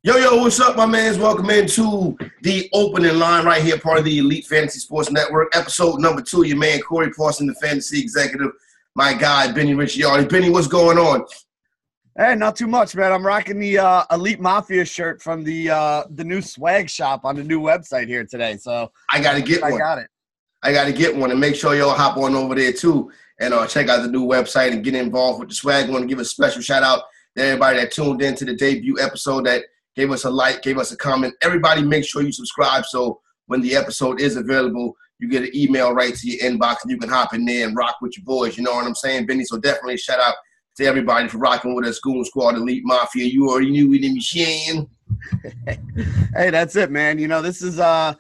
Yo, what's up, my mans? Welcome into the opening line right here, part of the Elite Fantasy Sports Network, episode number 2. Your man, Corey Parson, the fantasy executive. My guy, Benny Ricciardi. Benny, what's going on? Hey, not too much, man. I'm rocking the Elite Mafia shirt from the new swag shop on the new website here today. So I got to get one. I got it. I got to get one, and make sure y'all hop on over there, too, and check out the new website and get involved with the swag. I want to give a special shout-out to everybody that tuned in to the debut episode that gave us a like, gave us a comment. Everybody make sure you subscribe so when the episode is available, you get an email right to your inbox and you can hop in there and rock with your boys. You know what I'm saying, Benny? So definitely shout out to everybody for rocking with us, Goon Squad, Elite Mafia. You already knew we didn't be sharing. Hey, that's it, man. You know, this is going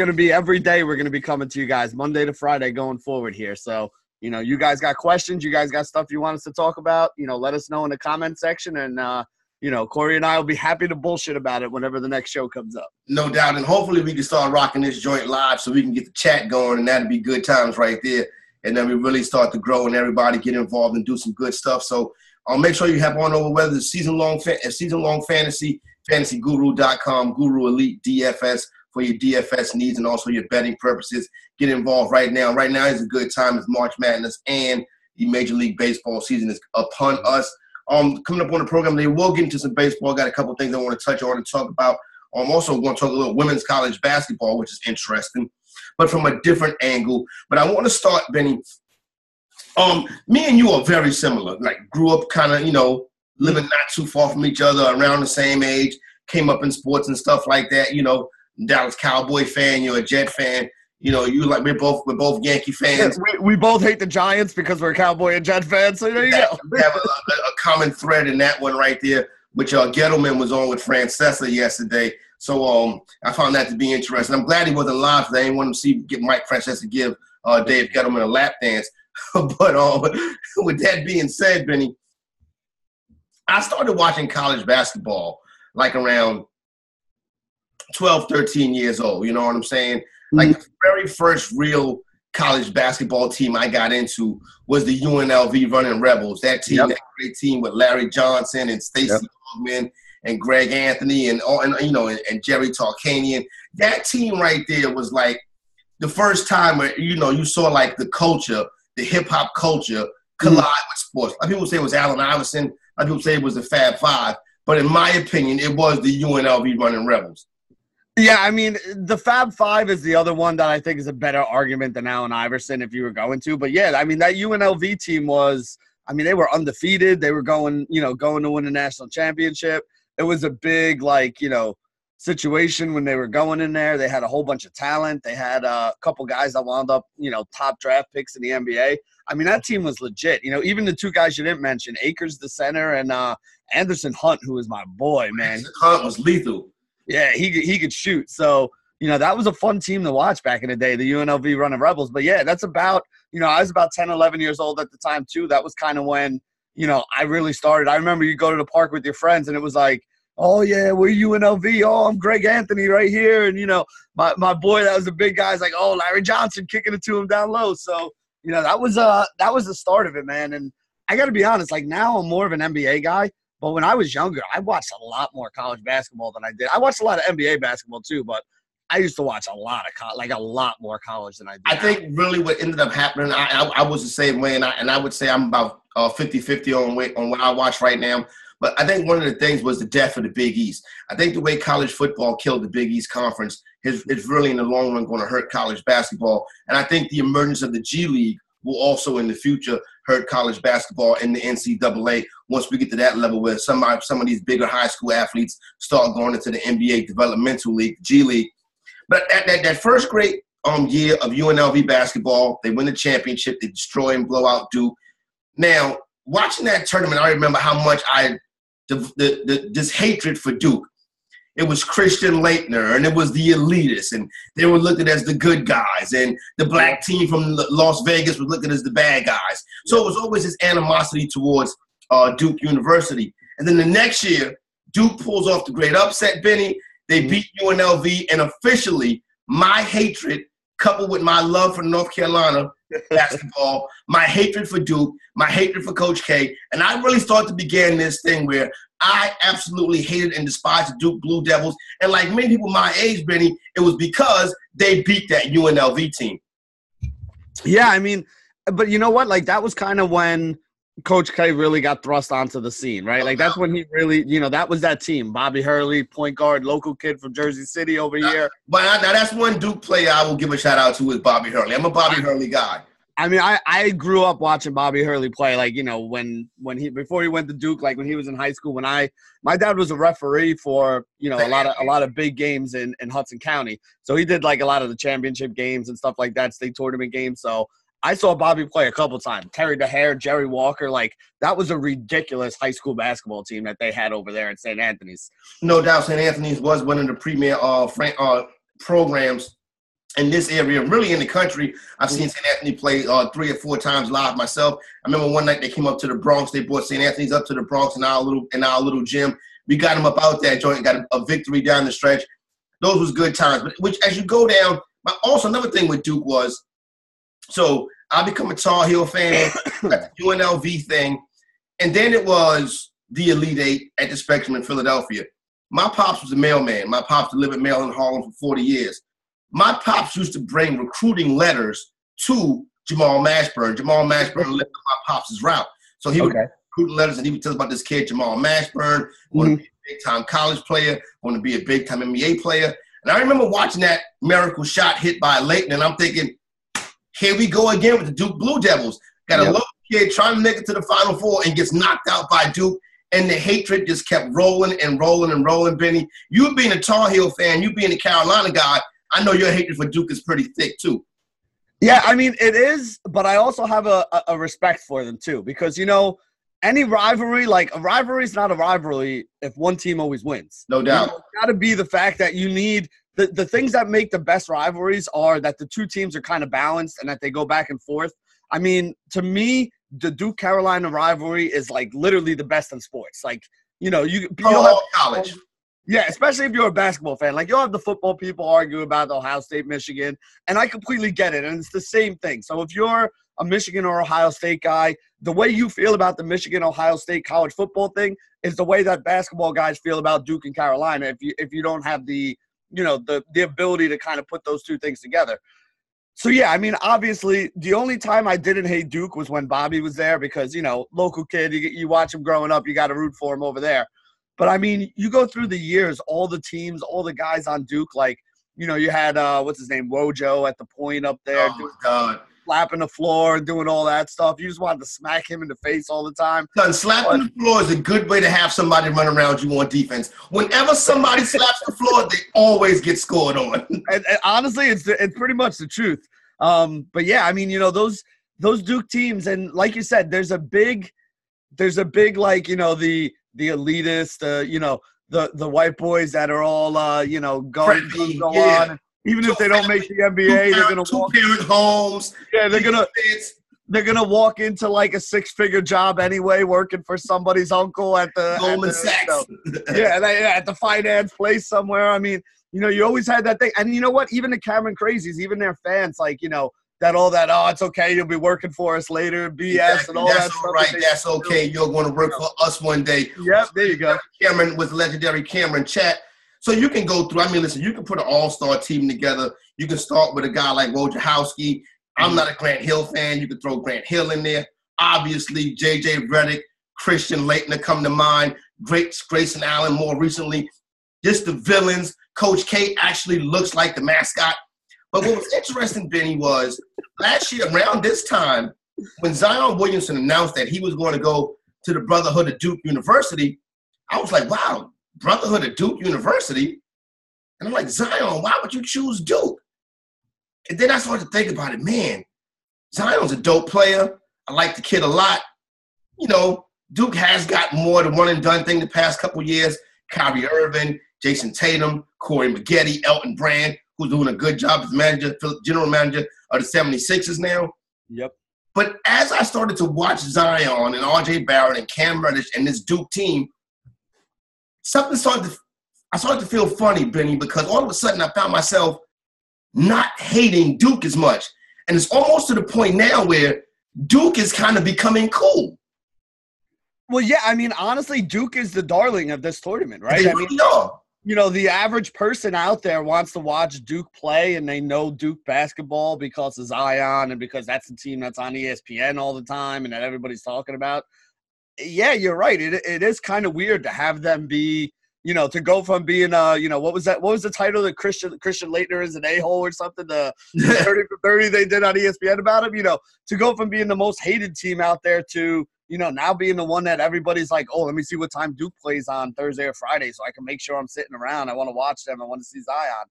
to be every day we're going to be coming to you guys, Monday to Friday going forward here. So, you know, you guys got questions, you guys got stuff you want us to talk about, you know, let us know in the comment section and, you know, Corey and I will be happy to bullshit about it whenever the next show comes up. No doubt. And hopefully we can start rocking this joint live so we can get the chat going, and that'll be good times right there. And then we really start to grow and everybody get involved and do some good stuff. So make sure you hop on over, whether it's season-long fantasy, fantasyguru.com, Guru Elite DFS for your DFS needs and also your betting purposes. Get involved right now. Right now is a good time. It's March Madness and the Major League Baseball season is upon us. Coming up on the program, they will get into some baseball. Got a couple things I want to touch on and talk about. I'm also going to talk a little women's college basketball, which is interesting, but from a different angle. But I want to start, Benny. Me and you are very similar. Like, grew up kind of, you know, living not too far from each other, around the same age, came up in sports and stuff like that. You know, Dallas Cowboy fan, you're a Jet fan. You know, we're both Yankee fans. Yeah, we both hate the Giants because we're Cowboy and Jet fans. So there you go. We have a common thread in that one right there, which Gettleman was on with Francesa yesterday. So I found that to be interesting. I'm glad he wasn't live today. I didn't want to get Mike Francesa give Dave Gettleman a lap dance. But with that being said, Benny, I started watching college basketball like around 12, 13 years old. You know what I'm saying? Like, the very first real college basketball team I got into was the UNLV Running Rebels. That team, that great team with Larry Johnson and Stacey Augmon and Greg Anthony and Jerry Tarkanian. That team right there was like the first time where, you know, you saw like the culture, the hip-hop culture collide with sports. A lot of people say it was Allen Iverson. A lot of people say it was the Fab Five. But in my opinion, it was the UNLV Running Rebels. Yeah, I mean, the Fab Five is the other one that I think is a better argument than Allen Iverson if you were going to. But, yeah, I mean, that UNLV team was – I mean, they were undefeated. They were going to win a national championship. It was a big, like, you know, situation when they were going in there. They had a whole bunch of talent. They had a couple guys that wound up, you know, top draft picks in the NBA. I mean, that team was legit. You know, even the two guys you didn't mention, Akers, the center, and Anderson Hunt, who is my boy, man. Hunt was lethal. Yeah, he could shoot. So, you know, that was a fun team to watch back in the day, the UNLV Running Rebels. But, yeah, that's about – you know, I was about 10, 11 years old at the time, too. That was kind of when, you know, I really started. I remember you go to the park with your friends, and it was like, oh, yeah, we're UNLV. Oh, I'm Greg Anthony right here. And, you know, my boy that was a big guy is like, oh, Larry Johnson kicking it to him down low. So, you know, that was the start of it, man. And I got to be honest, like, now I'm more of an NBA guy. But when I was younger, I watched a lot more college basketball than I did. I watched a lot of NBA basketball too, but I used to watch a lot more college than I did. I think really what ended up happening, I was the same way, and I would say I'm about 50-50 on what I watch right now. But I think one of the things was the death of the Big East. I think the way college football killed the Big East Conference is really in the long run going to hurt college basketball. And I think the emergence of the G League will also in the future hurt college basketball in the NCAA once we get to that level where some of these bigger high school athletes start going into the NBA developmental league, G League. But at that first great year of UNLV basketball, they win the championship, they destroy and blow out Duke. Now, watching that tournament, I remember how much this hatred for Duke. It was Christian Laettner, and it was the elitists, and they were looked at as the good guys, and the black team from Las Vegas was looked at as the bad guys. So it was always this animosity towards Duke University. And then the next year, Duke pulls off the great upset, Benny. They beat UNLV, and officially my hatred coupled with my love for North Carolina basketball, my hatred for Duke, my hatred for Coach K, and I really started to begin this thing where I absolutely hated and despised the Duke Blue Devils. And like many people my age, Benny, it was because they beat that UNLV team. Yeah, I mean, but you know what? Like, that was kind of when Coach K really got thrust onto the scene, right? Like, that's when he really, that was that team. Bobby Hurley, point guard, local kid from Jersey City over here. But now that's one Duke player I will give a shout out to is Bobby Hurley. I'm a Bobby Hurley guy. I mean, I grew up watching Bobby Hurley play, like, before he went to Duke, like when he was in high school, my dad was a referee for, a lot of big games in Hudson County. So he did like a lot of the championship games and stuff like that, state tournament games. So I saw Bobby play a couple times. Terry DeHare, Jerry Walker, like that was a ridiculous high school basketball team that they had over there at St. Anthony's. No doubt St. Anthony's was one of the premier programs in this area, really in the country. I've seen St. Anthony play 3 or 4 times live myself. I remember one night they came up to the Bronx. They brought St. Anthony's up to the Bronx in our little gym. We got them up out that joint, got a victory down the stretch. Those was good times. But which, as you go down, but also another thing with Duke was, so I become a Tar Heel fan, got the UNLV thing, and then it was the Elite Eight at the Spectrum in Philadelphia. My pops was a mailman. My pops lived in Maryland, Harlem for 40 years. My pops used to bring recruiting letters to Jamal Mashburn. Jamal Mashburn lived on my pops' route. So he would recruit letters, and he would tell us about this kid, Jamal Mashburn, going to be a big-time college player, going to be a big-time NBA player. And I remember watching that miracle shot hit by Clayton, and I'm thinking, here we go again with the Duke Blue Devils. Got a little kid trying to make it to the Final Four and gets knocked out by Duke, and the hatred just kept rolling and rolling and rolling, Benny. You being a Tar Heel fan, you being a Carolina guy, I know your hatred for Duke is pretty thick too. Yeah, I mean, it is, but I also have a respect for them too because, any rivalry, like a rivalry is not a rivalry if one team always wins. No doubt. It's got to be the fact that you need the things that make the best rivalries are that the two teams are kind of balanced and that they go back and forth. I mean, to me, the Duke-Carolina rivalry is like literally the best in sports. Like, you have college. Yeah, especially if you're a basketball fan. Like, you'll have the football people argue about Ohio State, Michigan, and I completely get it, and it's the same thing. So if you're a Michigan or Ohio State guy, the way you feel about the Michigan-Ohio State college football thing is the way that basketball guys feel about Duke and Carolina if you don't have the ability to kind of put those two things together. So, yeah, I mean, obviously, the only time I didn't hate Duke was when Bobby was there because, local kid, you watch him growing up, you got to root for him over there. But, I mean, you go through the years, all the teams, all the guys on Duke, like, you had, what's his name, Wojo at the point up there. Oh, my God. Slapping the floor and doing all that stuff. You just wanted to smack him in the face all the time. Son, slapping the floor is a good way to have somebody run around you on defense. Whenever somebody slaps the floor, they always get scored on. And honestly, it's pretty much the truth. But, yeah, I mean, those Duke teams, and like you said, there's a big like, the elitist, the white boys that are all, going to go on. Even if they don't make the NBA, they're going to walk. Two-parent homes. Yeah, they're gonna walk into like a 6-figure job anyway, working for somebody's uncle at the Goldman Sachs. At the finance place somewhere. I mean, you always had that thing, and you know what? Even the Cameron Crazies, even their fans, like it's okay, you'll be working for us later, BS exactly. and all that's that stuff. All right. That's okay. You're going to work for us one day. Yep, there you go. Cameron with legendary Cameron chat. So you can go through. I mean, listen, you can put an all-star team together. You can start with a guy like Wojciechowski. I'm not a Grant Hill fan. You can throw Grant Hill in there. Obviously, J.J. Redick, Christian Laettner come to mind. Grayson Allen more recently. Just the villains. Coach K actually looks like the mascot. But what was interesting, Benny, was last year around this time, when Zion Williamson announced that he was going to go to the Brotherhood of Duke University, I was like, wow, Brotherhood of Duke University? And I'm like, Zion, why would you choose Duke? And then I started to think about it. Man, Zion's a dope player. I like the kid a lot. Duke has got more the one-and-done thing the past couple years. Kyrie Irving, Jason Tatum, Corey Maggette, Elton Brand, who's doing a good job as general manager of the 76ers now. Yep. But as I started to watch Zion and R.J. Barrett and Cam Reddish and this Duke team, I started to feel funny, Benny, because all of a sudden I found myself not hating Duke as much. And it's almost to the point now where Duke is kind of becoming cool. Well, yeah, I mean, honestly, Duke is the darling of this tournament, right? They I mean, really are. you know, the average person out there wants to watch Duke play, and they know Duke basketball because of Zion and because that's the team that's on ESPN all the time and that everybody's talking about. Yeah, you're right. It is kind of weird to have them be, you know, to go from being, you know, what was that? What was the title that Christian Laettner is an a-hole or something? The 30 for 30 they did on ESPN about him, you know, to go from being the most hated team out there to, you know, now being the one that everybody's like, oh, let me see what time Duke plays on Thursday or Friday so I can make sure I'm sitting around. I want to watch them. I want to see Zion.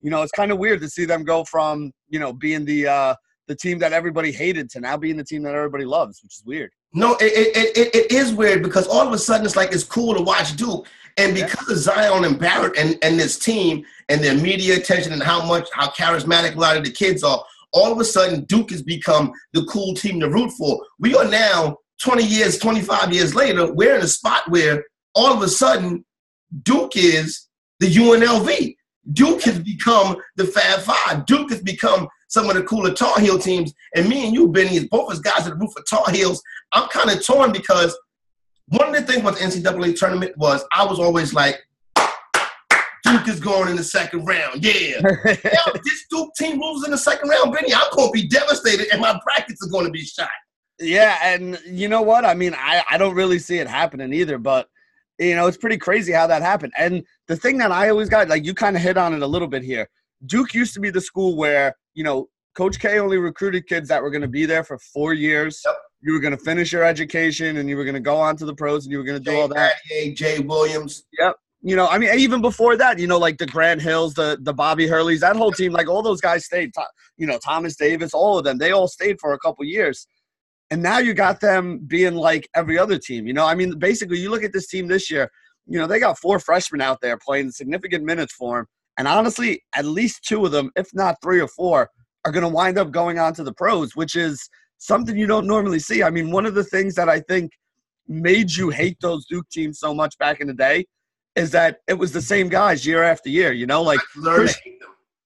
You know, it's kind of weird to see them go from, you know, being the team that everybody hated to now being the team that everybody loves, which is weird. No, it is weird because all of a sudden it's like it's cool to watch Duke. And because of Zion and Barrett and this team and their media attention and how charismatic a lot of the kids are, all of a sudden Duke has become the cool team to root for. We are now 20 years, 25 years later, we're in a spot where all of a sudden Duke is the UNLV. Duke has become the Fab Five. Duke has become some of the cooler Tar Heel teams. And me and you, Benny, both as guys that root for Tar Heels, I'm kind of torn because one of the things about the NCAA tournament was I was always like, Duke is going in the second round. Yeah. Now, this Duke team loses in the second round, Benny, I'm going to be devastated and my brackets are going to be shot. Yeah, and you know what? I mean, I don't really see it happening either, but, you know, it's pretty crazy how that happened. And the thing that I always got, like you kind of hit on it a little bit here, Duke used to be the school where, you know, Coach K only recruited kids that were going to be there for 4 years. Yep. You were going to finish your education, and you were going to go on to the pros, and you were going to do all that. Jay Williams. Yep. You know, I mean, even before that, you know, like the Grant Hills, the Bobby Hurleys, that whole team, like all those guys stayed. You know, Thomas Davis, all of them, they all stayed for a couple years. And now you got them being like every other team. You know, I mean, basically, you look at this team this year, you know, they got 4 freshmen out there playing significant minutes for them. And honestly, at least 2 of them, if not 3 or 4, are going to wind up going on to the pros, which is something you don't normally see. I mean, one of the things that I think made you hate those Duke teams so much back in the day is that it was the same guys year after year, you know, like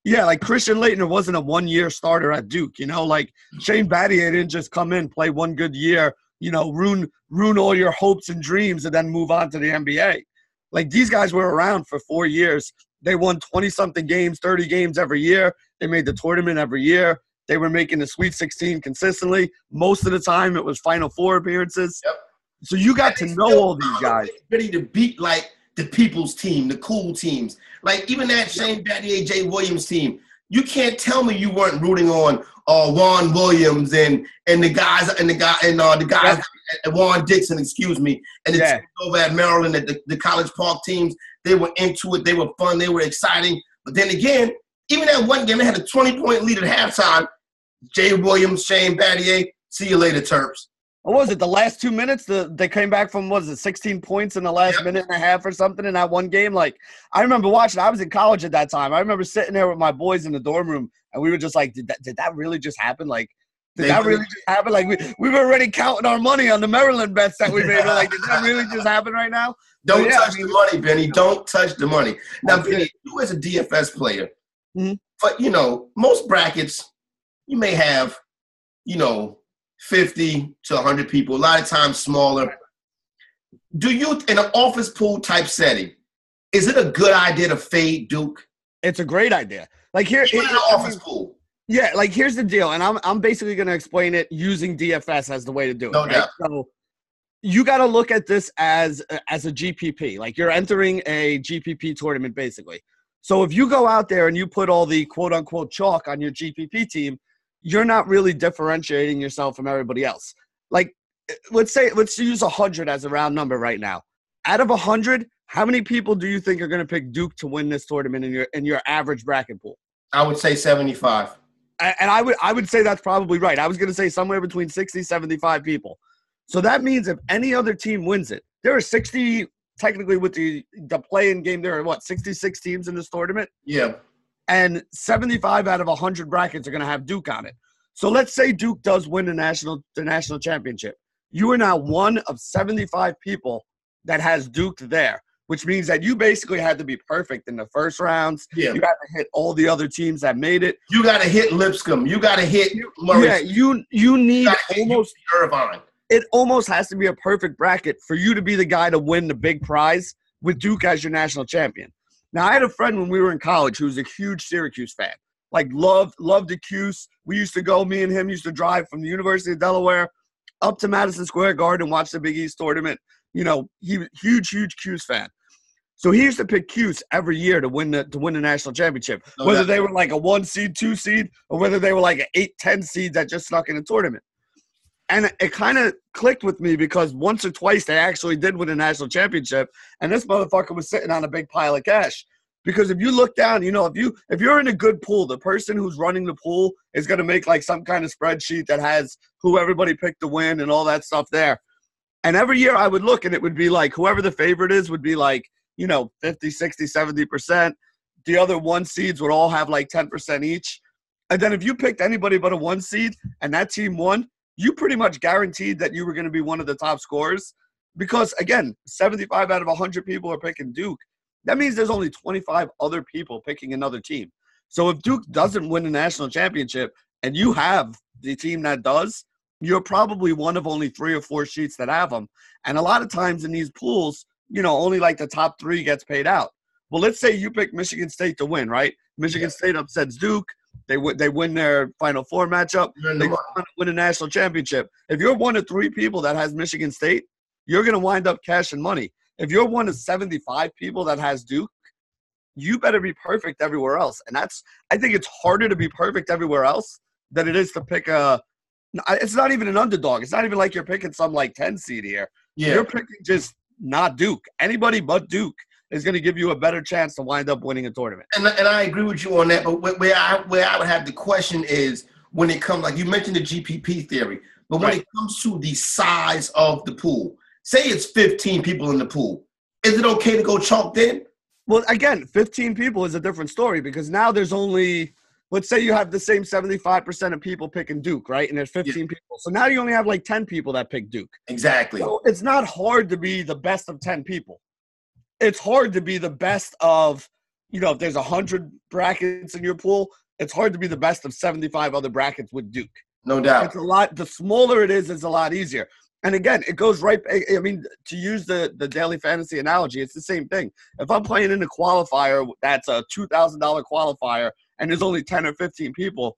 like Christian Laettner wasn't a 1-year starter at Duke, you know, like Shane Battier didn't just come in, play 1 good year, you know, ruin all your hopes and dreams and then move on to the NBA. Like these guys were around for 4 years. They won 20-something games, 30 games every year. They made the tournament every year. They were making the Sweet 16 consistently. Most of the time it was Final Four appearances. Yep. So you got to know all these guys. Ready to beat like the people's team, the cool teams. Like even that Shane Battier, Jay Williams team. You can't tell me you weren't rooting on Juan Williams and the guys Juan Dixon, excuse me, and the team over at Maryland, the College Park teams. They were into it. They were fun. They were exciting. But then again, even that one game, they had a 20-point lead at halftime. Jay Williams, Shane Battier, see you later, Terps. What was it, the last 2 minutes? They came back from, 16 points in the last minute and a half or something in that one game? Like, I remember watching. I was in college at that time. I remember sitting there with my boys in the dorm room, and we were just like, did that really just happen? Like, did that really just happen? Like, we were already counting our money on the Maryland bets that we made. We're like, did that really just happen right now? Don't touch the money, Benny. Don't touch the money. Now, Benny, you as a DFS player, but, you know, most brackets, you may have, you know, 50 to 100 people, a lot of times smaller. Do you, in an office pool type setting, is it a good idea to fade Duke? It's a great idea. Like here, even in an office pool. Yeah, like here's the deal, and I'm basically going to explain it using DFS as the way to do it. No doubt. So you got to look at this as a GPP. Like you're entering a GPP tournament, basically. So if you go out there and you put all the quote-unquote chalk on your GPP team, you're not really differentiating yourself from everybody else. Like, let's use 100 as a round number right now. Out of 100, how many people do you think are going to pick Duke to win this tournament in your average bracket pool? I would say 75. And I would say that's probably right. I was going to say somewhere between 60, 75 people. So that means if any other team wins it, there are 60, technically with the play-in game, there are 66 teams in this tournament? Yeah. And 75 out of 100 brackets are going to have Duke on it. So let's say Duke does win the national championship. You are now one of 75 people that has Duke there. which means that you basically had to be perfect in the first rounds. Yeah. You had to hit all the other teams that made it. You got to hit Lipscomb. You got to hit Murray. Yeah, you need almost Irvine. It almost has to be a perfect bracket for you to be the guy to win the big prize with Duke as your national champion. Now, I had a friend when we were in college who was a huge Syracuse fan. Like, loved the Cuse. We used to go, me and him used to drive from the University of Delaware up to Madison Square Garden and watch the Big East tournament. You know, he was huge Cuse fan. So he used to pick Cuse every year to win the national championship, whether they were like a 1 seed, 2 seed, or whether they were like an 8, 10 seed that just snuck in a tournament. And it kind of clicked with me because once or twice they actually did win a national championship, and this motherfucker was sitting on a big pile of cash. Because if you look down, you know, if you're in a good pool, the person who's running the pool is going to make like some kind of spreadsheet that has who everybody picked to win and all that stuff there. And every year I would look and it would be like whoever the favorite is would be like, you know, 50, 60, 70%. The other 1 seeds would all have like 10% each. And then if you picked anybody but a 1 seed and that team won, you pretty much guaranteed that you were going to be one of the top scorers. Because, again, 75 out of 100 people are picking Duke. That means there's only 25 other people picking another team. So if Duke doesn't win a national championship and you have the team that does, you're probably one of only 3 or 4 sheets that have them. And a lot of times in these pools, you know, only like the top 3 gets paid out. Well, let's say you pick Michigan State to win, right? Michigan State upsets Duke. They win their Final Four matchup. They go on to win a national championship. If you're one of 3 people that has Michigan State, you're going to wind up cashing money. If you're one of 75 people that has Duke, you better be perfect everywhere else. And I think it's harder to be perfect everywhere else than it is to pick it's not even an underdog. It's not even like you're picking some like 10 seed here. Yeah. You're picking just not Duke. Anybody but Duke is going to give you a better chance to wind up winning a tournament. And I agree with you on that. But where I would have the question is when it comes, like you mentioned the GPP theory, but when it comes to the size of the pool, say it's 15 people in the pool. Is it okay to go chalked in? Well, again, 15 people is a different story because now there's only, let's say you have the same 75% of people picking Duke, right? And there's 15 people. So now you only have like 10 people that pick Duke. Exactly. So it's not hard to be the best of 10 people. It's hard to be the best of, you know, if there's 100 brackets in your pool, it's hard to be the best of 75 other brackets with Duke. No doubt. It's a lot, the smaller it is, it's a lot easier. And again, it goes right – I mean, to use the daily fantasy analogy, it's the same thing. If I'm playing in a qualifier that's a $2,000 qualifier and there's only 10 or 15 people,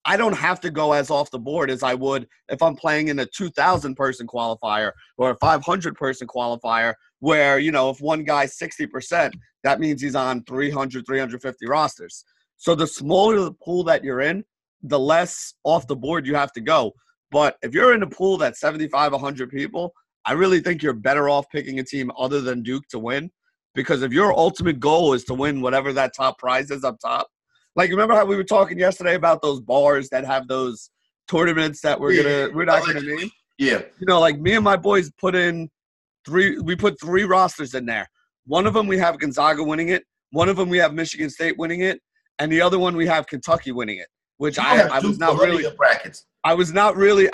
I don't have to go as off the board as I would if I'm playing in a 2,000-person qualifier or a 500-person qualifier where, you know, if one guy's 60%, that means he's on 300, 350 rosters. So the smaller the pool that you're in, the less off the board you have to go. But if you're in a pool that's 75, 100 people, I really think you're better off picking a team other than Duke to win. Because if your ultimate goal is to win whatever that top prize is up top, like remember how we were talking yesterday about those bars that have those tournaments that we're not gonna name? Yeah. You know, like me and my boys put 3 rosters in there. One of them we have Gonzaga winning it, one of them we have Michigan State winning it, and the other one we have Kentucky winning it. Which I was not really brackets. I was not really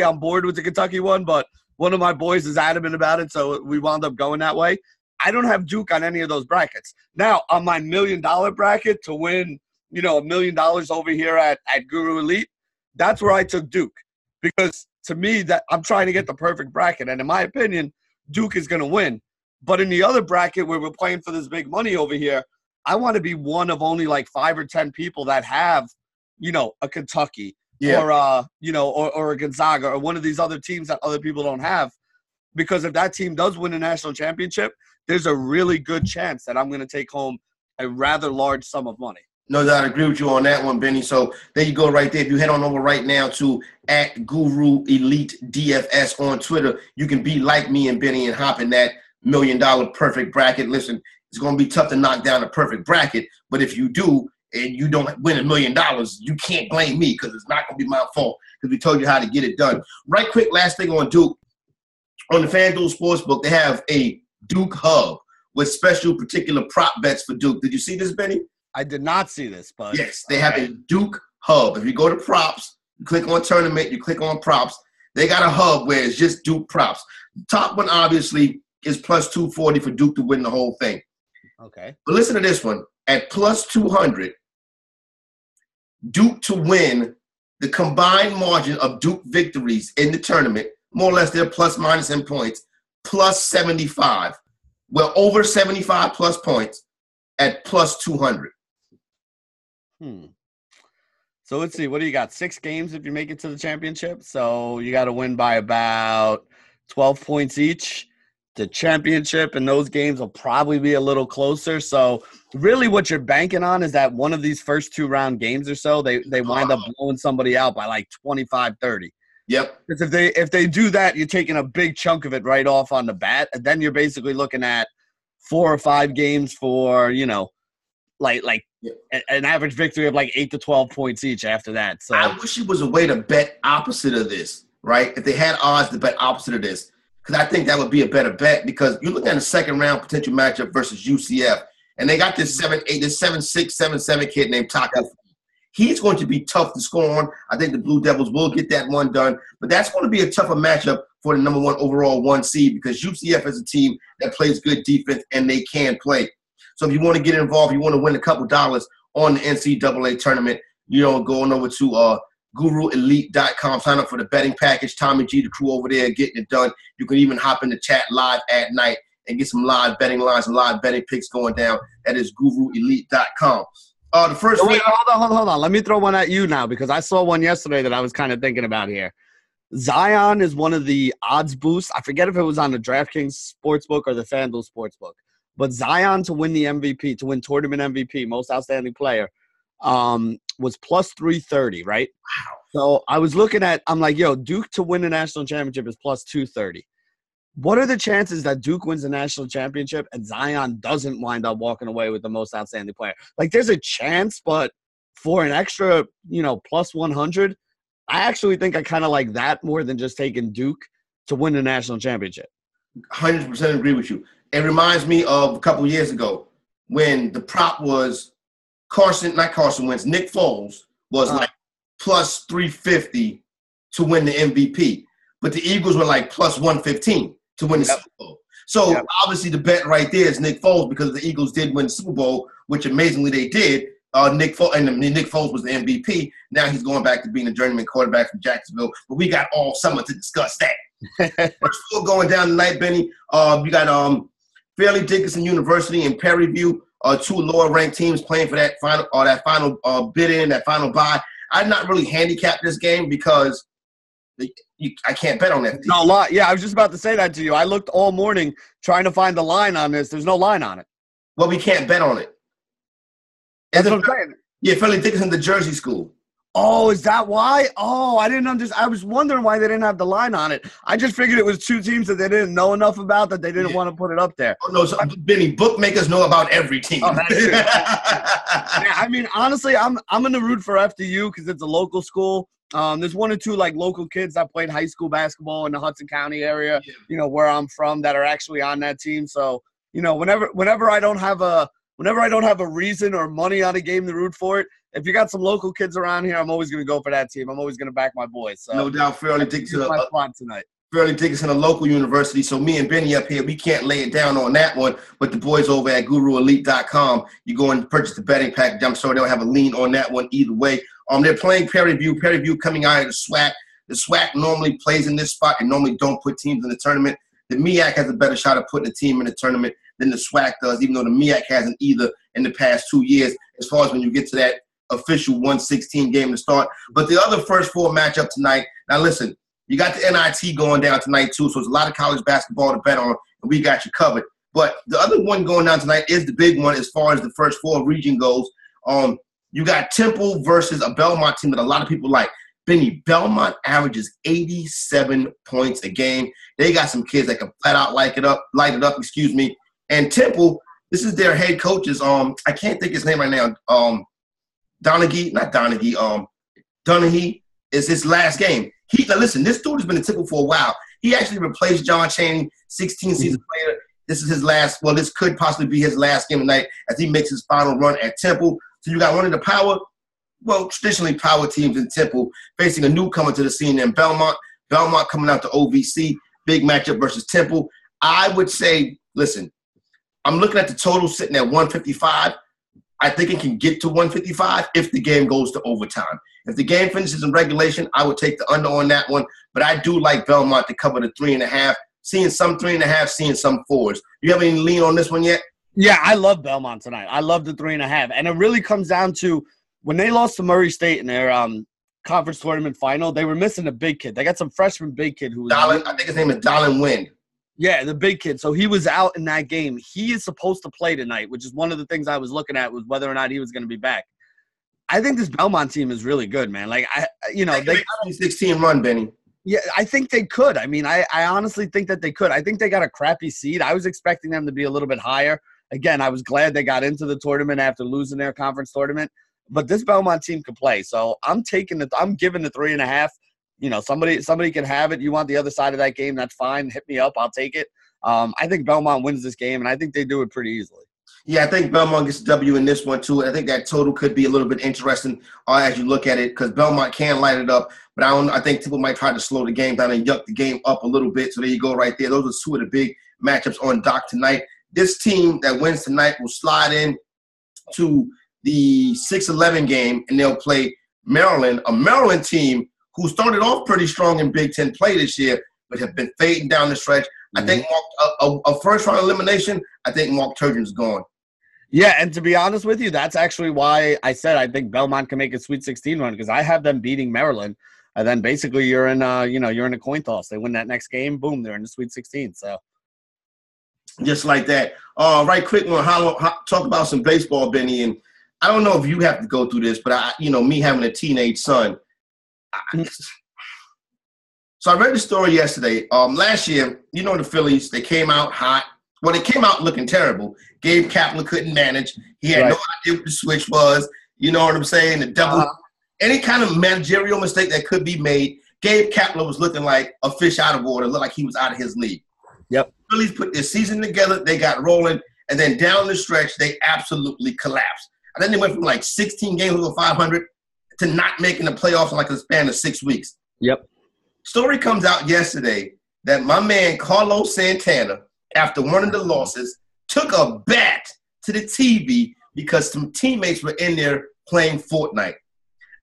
on board with the Kentucky one, but one of my boys is adamant about it, so we wound up going that way. I don't have Duke on any of those brackets. Now, on my $1 million bracket to win, you know, $1 million over here at Guru Elite, that's where I took Duke. Because to me, that I'm trying to get the perfect bracket, and in my opinion, Duke is going to win. But in the other bracket where we're playing for this big money over here, I want to be one of only like 5 or 10 people that have, you know, a Kentucky or, you know, or a Gonzaga or one of these other teams that other people don't have. Because if that team does win a national championship, there's a really good chance that I'm going to take home a rather large sum of money. No doubt, I agree with you on that one, Benny. So there you go right there. If you head on over right now to @GuruEliteDFS on Twitter, you can be like me and Benny and hop in that $1 million perfect bracket. Listen, it's going to be tough to knock down a perfect bracket, but if you do and you don't win $1 million, you can't blame me because it's not going to be my fault because we told you how to get it done. Right quick, last thing on Duke. On the FanDuel Sportsbook, they have a Duke Hub with special particular prop bets for Duke. Did you see this, Benny? I did not see this, but yes, they have a Duke Hub. If you go to props, you click on tournament, you click on props. They got a hub where it's just Duke props. Top one, obviously, is plus 240 for Duke to win the whole thing. Okay. But listen to this one. At plus 200, Duke to win the combined margin of Duke victories in the tournament, more or less they're plus minus in points, plus 75. Well, over 75 plus points at plus 200. So let's see. What do you got? 6 games if you make it to the championship. So you got to win by about 12 points each. The championship and those games will probably be a little closer. So really what you're banking on is that one of these first 2 round games or so, they wind up blowing somebody out by like 25, 30. Yep. Because if they do that, you're taking a big chunk of it right off on the bat. And then you're basically looking at 4 or 5 games for, like an average victory of like 8 to 12 points each after that. So I wish it was a way to bet opposite of this, right? If they had odds to bet opposite of this, because I think that would be a better bet, because you're looking at a second round potential matchup versus UCF, and they got this 7'8", this 7'6", 7'7" kid named Taco. He's going to be tough to score on. I think the Blue Devils will get that one done, but that's going to be a tougher matchup for the number 1 overall 1 seed, because UCF is a team that plays good defense and they can play. So if you want to get involved, you want to win a couple dollars on the NCAA tournament, going over to GuruElite.com, sign up for the betting package. Tommy G, the crew over there, getting it done. You can even hop in the chat live at night and get some live betting lines and live betting picks going down. That is GuruElite.com. The first. Wait, hold on. Let me throw one at you now, because I saw one yesterday that I was kind of thinking about here. Zion is one of the odds boosts. I forget if it was on the DraftKings Sportsbook or the FanDuel Sportsbook. But Zion to win the MVP, to win tournament MVP, most outstanding player, was plus 330, right? Wow. So I was looking at, I'm like, Duke to win the national championship is plus 230. What are the chances that Duke wins the national championship and Zion doesn't wind up walking away with the most outstanding player? Like, there's a chance, but for an extra, plus 100, I actually think I kind of like that more than just taking Duke to win the national championship. 100% agree with you. It reminds me of a couple years ago when the prop was Nick Foles was like plus 350 to win the MVP. But the Eagles were like plus 115 to win the Super Bowl. So obviously the bet right there is Nick Foles, because the Eagles did win the Super Bowl, which amazingly they did. Nick Foles was the MVP. Now he's going back to being a journeyman quarterback from Jacksonville. But we got all summer to discuss that. First 4 going down tonight, Benny. You got Fairleigh Dickinson University and Perry View, 2 lower-ranked teams playing for that final bid-in, that final bye. I'd not really handicapped this game because I can't bet on that. No lie. Yeah, I was just about to say that to you. I looked all morning trying to find the line on this. There's no line on it. Well, we can't bet on it. That's what I'm saying. Yeah, Fairleigh Dickinson, the Jersey school. Oh, is that why? Oh, I didn't understand. I was wondering why they didn't have the line on it. I just figured it was 2 teams that they didn't know enough about that they didn't want to put it up there. Oh, no, so, Benny, bookmakers know about every team. Oh, that's true. Yeah, I mean, honestly, I'm going to root for FDU because it's a local school. There's 1 or 2 like local kids that played high school basketball in the Hudson County area, where I'm from, that are actually on that team. So, whenever I don't have a reason or money on a game to root for it, if you got some local kids around here, I'm always going to go for that team. I'm always going to back my boys. So no doubt, Fairleigh Dickinson. My spot tonight. Fairleigh Dickinson, a local university. So me and Benny up here, we can't lay it down on that one. But the boys over at GuruElite.com, you go and purchase the betting package. I'm sure they'll have a lean on that one either way. They're playing Perry View. Perry View coming out of the SWAC. The SWAC normally plays in this spot and normally don't put teams in the tournament. The MEAC has a better shot of putting a team in the tournament than the SWAC does, even though the MEAC hasn't either in the past 2 years, as far as when you get to that official 116 game to start. But the other first 4 matchup tonight, now listen, you got the NIT going down tonight too, so there's a lot of college basketball to bet on, and we got you covered. But the other one going down tonight is the big one as far as the first 4 region goes. You got Temple versus a Belmont team that a lot of people like. Benny, Belmont averages 87 points a game. They got some kids that can flat out light it up, And Temple, this is their head coach's, I can't think his name right now. Donaghy is his last game. Now listen, this dude has been in Temple for a while. He actually replaced John Chaney 16 seasons later. This is his last, this could possibly be his last game tonight as he makes his final run at Temple. So you got one of the traditionally power teams in Temple facing a newcomer to the scene in Belmont. Belmont coming out to OVC, big matchup versus Temple. I would say, listen, I'm looking at the total sitting at 155. I think it can get to 155 if the game goes to overtime. If the game finishes in regulation, I would take the under on that one. But I do like Belmont to cover the 3.5. Seeing some 3.5, seeing some 4s. You have any lean on this one yet? Yeah, I love Belmont tonight. I love the 3.5. And it really comes down to when they lost to Murray State in their conference tournament final, they were missing a big kid. They got some freshman big kid who was I think his name is Dolan Wynn. Yeah, the big kid. So he was out in that game. He is supposed to play tonight, which is one of the things I was looking at was whether or not he was going to be back. I think this Belmont team is really good, man. Like, they got a 16 run, Benny. Yeah, I think they could. I mean, I honestly think that they could. I think they got a crappy seed. I was expecting them to be a little bit higher. Again, I was glad they got into the tournament after losing their conference tournament. But this Belmont team could play. So I'm giving the 3.5. Somebody can have it. You want the other side of that game, that's fine. Hit me up. I'll take it. I think Belmont wins this game, and I think they do it pretty easily. Yeah, I think Belmont gets a W in this one, too. I think that total could be a little bit interesting as you look at it because Belmont can light it up. But I think people might try to slow the game down and yuck the game up a little bit. So there you go right there. Those are two of the big matchups on dock tonight. This team that wins tonight will slide in to the 6-11 game, and they'll play Maryland, a Maryland team who started off pretty strong in Big Ten play this year, but have been fading down the stretch. I think a first-round elimination, I think Mark Turgeon's gone. Yeah, and to be honest with you, that's actually why I said I think Belmont can make a Sweet 16 run because I have them beating Maryland, and then basically you're in a coin toss. They win that next game, boom, they're in the Sweet 16. So just like that. Right quick, we'll talk about some baseball, Benny, and I don't know if you have to go through this, but me having a teenage son. So I read the story yesterday. Last year, the Phillies, they came out hot. Well, they came out looking terrible. Gabe Kapler couldn't manage. He had no idea what the switch was. You know what I'm saying? The double, any kind of managerial mistake that could be made. Gabe Kapler was looking like a fish out of water. Looked like he was out of his league. Yep. Phillies put their season together. They got rolling. And then down the stretch, they absolutely collapsed. And then they went from like 16 games over 500 to not making the playoffs in like a span of 6 weeks. Yep. Story comes out yesterday that my man Carlos Santana, after one of the losses, took a bat to the TV because some teammates were in there playing Fortnite.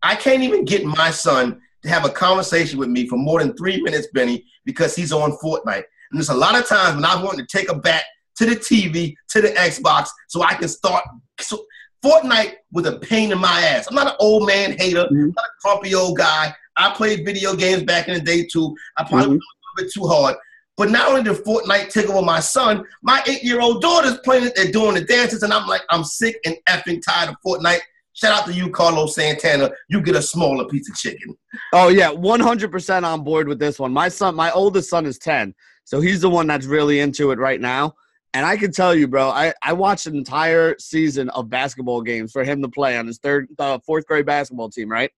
I can't even get my son to have a conversation with me for more than 3 minutes, Benny, because he's on Fortnite. And there's a lot of times when I want to take a bat to the TV, to the Xbox, so I can start. So Fortnite was a pain in my ass. I'm not an old man hater. I'm not a grumpy old guy. I played video games back in the day, too. I probably was a little bit too hard. But not only did Fortnite take over my son, my 8-year-old daughter's playing it. They're doing the dances, and I'm like, I'm sick and effing tired of Fortnite. Shout out to you, Carlos Santana. You get a smaller piece of chicken. Oh, yeah, 100% on board with this one. My oldest son is 10, so he's the one that's really into it right now. And I can tell you, bro, I watched an entire season of basketball games for him to play on his fourth grade basketball team, right?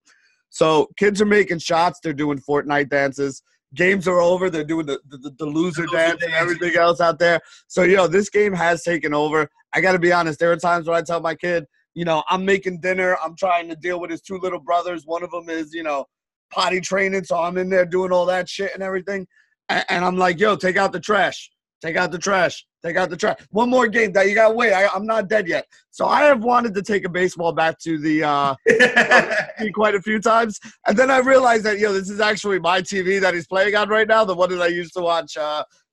So kids are making shots. They're doing Fortnite dances. Games are over. They're doing the loser dance and everything else out there. So, this game has taken over. I got to be honest. There are times when I tell my kid, I'm making dinner. I'm trying to deal with his 2 little brothers. One of them is, potty training. So I'm in there doing all that shit and everything. And I'm like, take out the trash. Take out the trash. Take out the trash. One more game that you got to wait. I'm not dead yet. So I have wanted to take a baseball bat to the quite a few times. And then I realized that, this is actually my TV that he's playing on right now, the one that I used to watch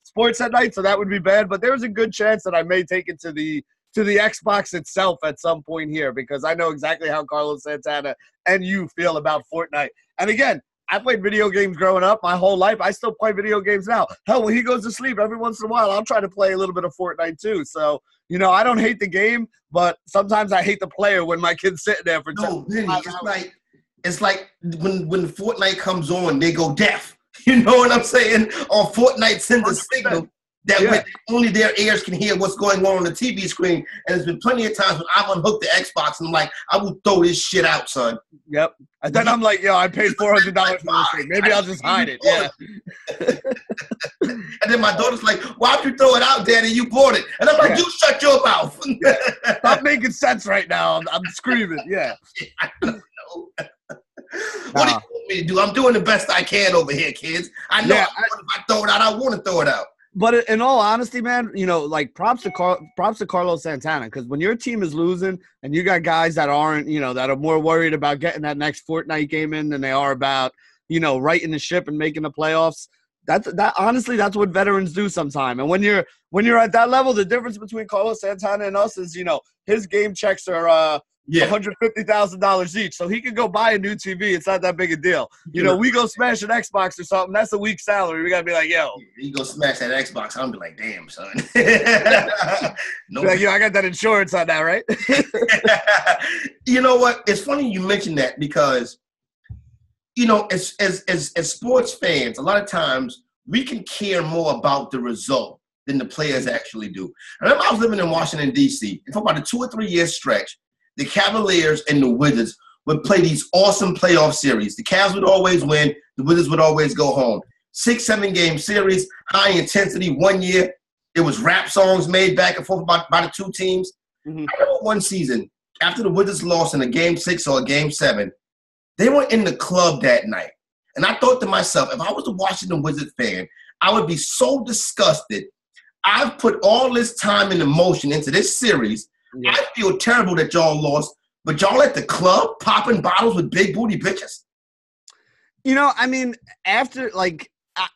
sports at night. So that would be bad. But there's a good chance that I may take it to the Xbox itself at some point here because I know exactly how Carlos Santana and you feel about Fortnite. And again, I played video games growing up my whole life. I still play video games now. Hell, when he goes to sleep, every once in a while, I'll try to play a little bit of Fortnite too. So, I don't hate the game, but sometimes I hate the player when my kid's sitting there for 10 minutes. It's like when Fortnite comes on, they go deaf. You know what I'm saying? Or Fortnite sends a signal that only their ears can hear what's going on the TV screen. And there's been plenty of times when I've unhooked the Xbox and I'm like, I will throw this shit out, son. Yep. And then I'm like, I paid $400 for this thing. Maybe I'll just hide it. Yeah. And then my daughter's like, why'd you throw it out, Daddy? You bought it. And I'm like, you shut your mouth. Not making sense right now. I'm screaming. Yeah. I don't know. What do you want me to do? I'm doing the best I can over here, kids. I know if I throw it out, I want to throw it out. But in all honesty, man, like props to Carlos Santana, because when your team is losing and you got guys that aren't, that are more worried about getting that next Fortnite game in than they are about, righting the ship and making the playoffs. Honestly, that's what veterans do sometime. And when you're at that level, the difference between Carlos Santana and us is, his game checks are $150,000 each, so he could go buy a new TV. It's not that big a deal. We go smash an Xbox or something. That's a week's salary. We gotta be like, yo, you go smash that Xbox. I'm be like, damn, son. No, like, I got that insurance on that, right? You know what? It's funny you mentioned that because, as sports fans, a lot of times we can care more about the result than the players actually do. I remember I was living in Washington, D.C., and for about a 2 or 3 year stretch, the Cavaliers and the Wizards would play these awesome playoff series. The Cavs would always win. The Wizards would always go home. 6-7 game series, high intensity. 1 year, it was rap songs made back and forth by the two teams. Mm-hmm. I remember one season, after the Wizards lost in a game 6 or a game 7, they were in the club that night. And I thought to myself, if I was a Washington Wizards fan, I would be so disgusted. I've put all this time and emotion into this series. Yeah. I feel terrible that y'all lost, but y'all at the club popping bottles with big booty bitches? After,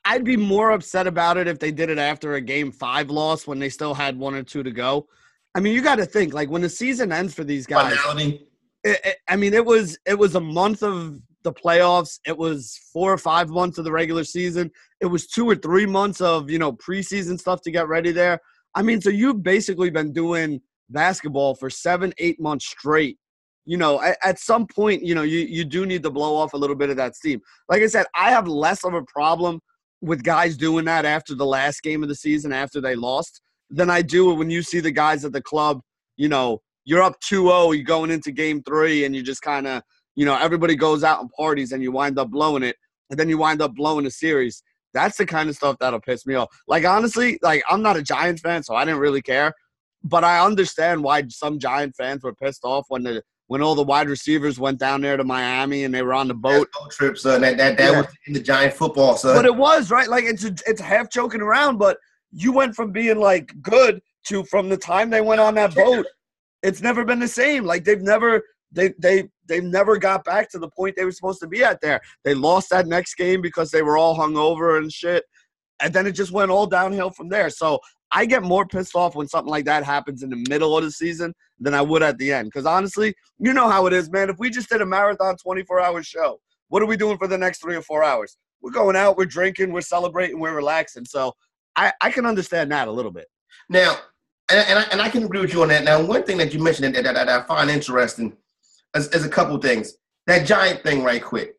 I'd be more upset about it if they did it after a game 5 loss when they still had 1 or 2 to go. You got to think, when the season ends for these guys, it was a month of the playoffs. It was 4 or 5 months of the regular season. It was 2 or 3 months of, preseason stuff to get ready there. So you've basically been doing basketball for 7-8 months straight. At some point, you do need to blow off a little bit of that steam. Like I said, I have less of a problem with guys doing that after the last game of the season, after they lost, than I do when you see the guys at the club, you're up 2-0, you're going into game 3, and you just kind of, everybody goes out and parties and you wind up blowing it, and then you wind up blowing a series. That's the kind of stuff that'll piss me off. Honestly, I'm not a Giants fan, so I didn't really care. But I understand why some Giant fans were pissed off when all the wide receivers went down there to Miami and they were on the boat. Boat trip, son. That was in the Giant football, son. But it was, right? It's half joking around, but you went from being good to from the time they went on that boat, it's never been the same. They've never got back to the point they were supposed to be at there. They lost that next game because they were all hungover and shit. And then it just went all downhill from there. So I get more pissed off when something like that happens in the middle of the season than I would at the end. Because honestly, you know how it is, man. If we just did a marathon 24-hour show, what are we doing for the next 3 or 4 hours? We're going out, we're drinking, we're celebrating, we're relaxing. So I can understand that a little bit. Now, and I can agree with you on that. Now, one thing that you mentioned that I find interesting is a couple things. That Giant thing right quick.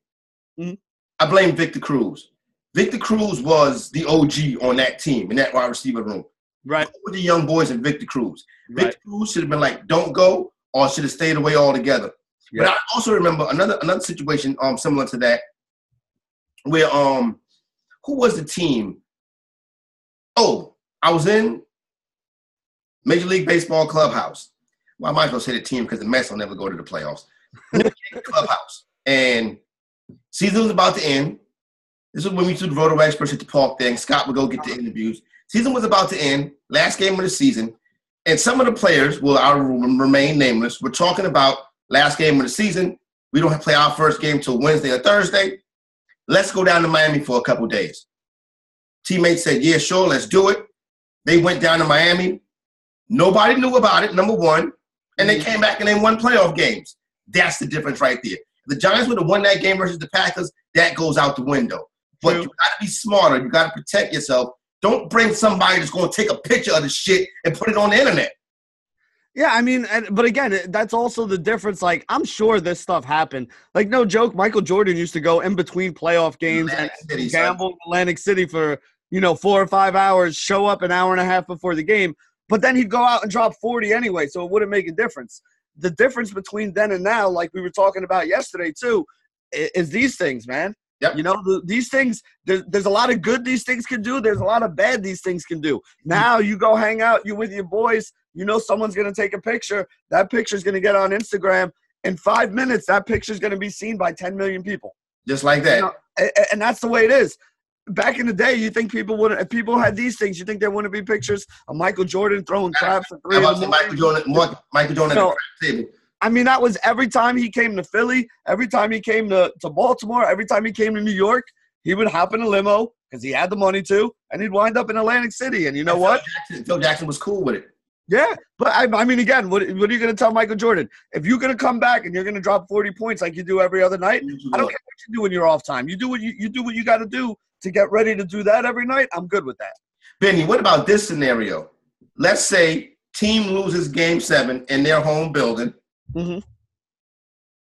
Mm-hmm. I blame Victor Cruz. Victor Cruz was the OG on that team, in that wide receiver room. Right. With the young boys and Victor Cruz. Victor Cruz should have been like, don't go, or should have stayed away altogether. Yeah. But I also remember another situation similar to that where who was the team? Oh, I was in Major League Baseball clubhouse. Well, I might as well say the team because the Mets will never go to the playoffs. Clubhouse. And season was about to end. This was when we used to do the Roto Experts at the park thing. Scott would go get the interviews. Season was about to end, last game of the season, and some of the players, I'll remain nameless, were talking about last game of the season. We don't play our first game till Wednesday or Thursday. Let's go down to Miami for a couple days. Teammates said, yeah, sure, let's do it. They went down to Miami. Nobody knew about it, number one, and they came back and they won playoff games. That's the difference right there. If the Giants would have won that game versus the Packers, that goes out the window. But you got to be smarter. You got to protect yourself. Don't bring somebody that's going to take a picture of the shit and put it on the internet. Yeah, but again, that's also the difference. I'm sure this stuff happened. No joke, Michael Jordan used to go in between playoff games and gamble in Atlantic City for, 4 or 5 hours, show up an hour and a half before the game. But then he'd go out and drop 40 anyway, so it wouldn't make a difference. The difference between then and now, like we were talking about yesterday too, is these things, man. Yep. These things, there's a lot of good these things can do. There's a lot of bad these things can do. Now you go hang out, you with your boys, someone's going to take a picture. That picture's going to get on Instagram. In 5 minutes, that picture's going to be seen by 10 million people. Just like that. And that's the way it is. back in the day, you think people wouldn't? If people had these things, you think there wouldn't be pictures of Michael Jordan throwing craps at 3 in the morning? Michael Jordan at the crap table. I mean, that was every time he came to Philly, every time he came to Baltimore, every time he came to New York, he would hop in a limo because he had the money to, and he'd wind up in Atlantic City. And you know what? Phil Jackson was cool with it. Yeah, but I mean, again, what are you going to tell Michael Jordan? If you're going to come back and you're going to drop 40 points like you do every other night, I don't care what you do in your off time. You do what you got to do to get ready to do that every night. I'm good with that. Benny, what about this scenario? Let's say team loses Game 7 in their home building. Mm-hmm.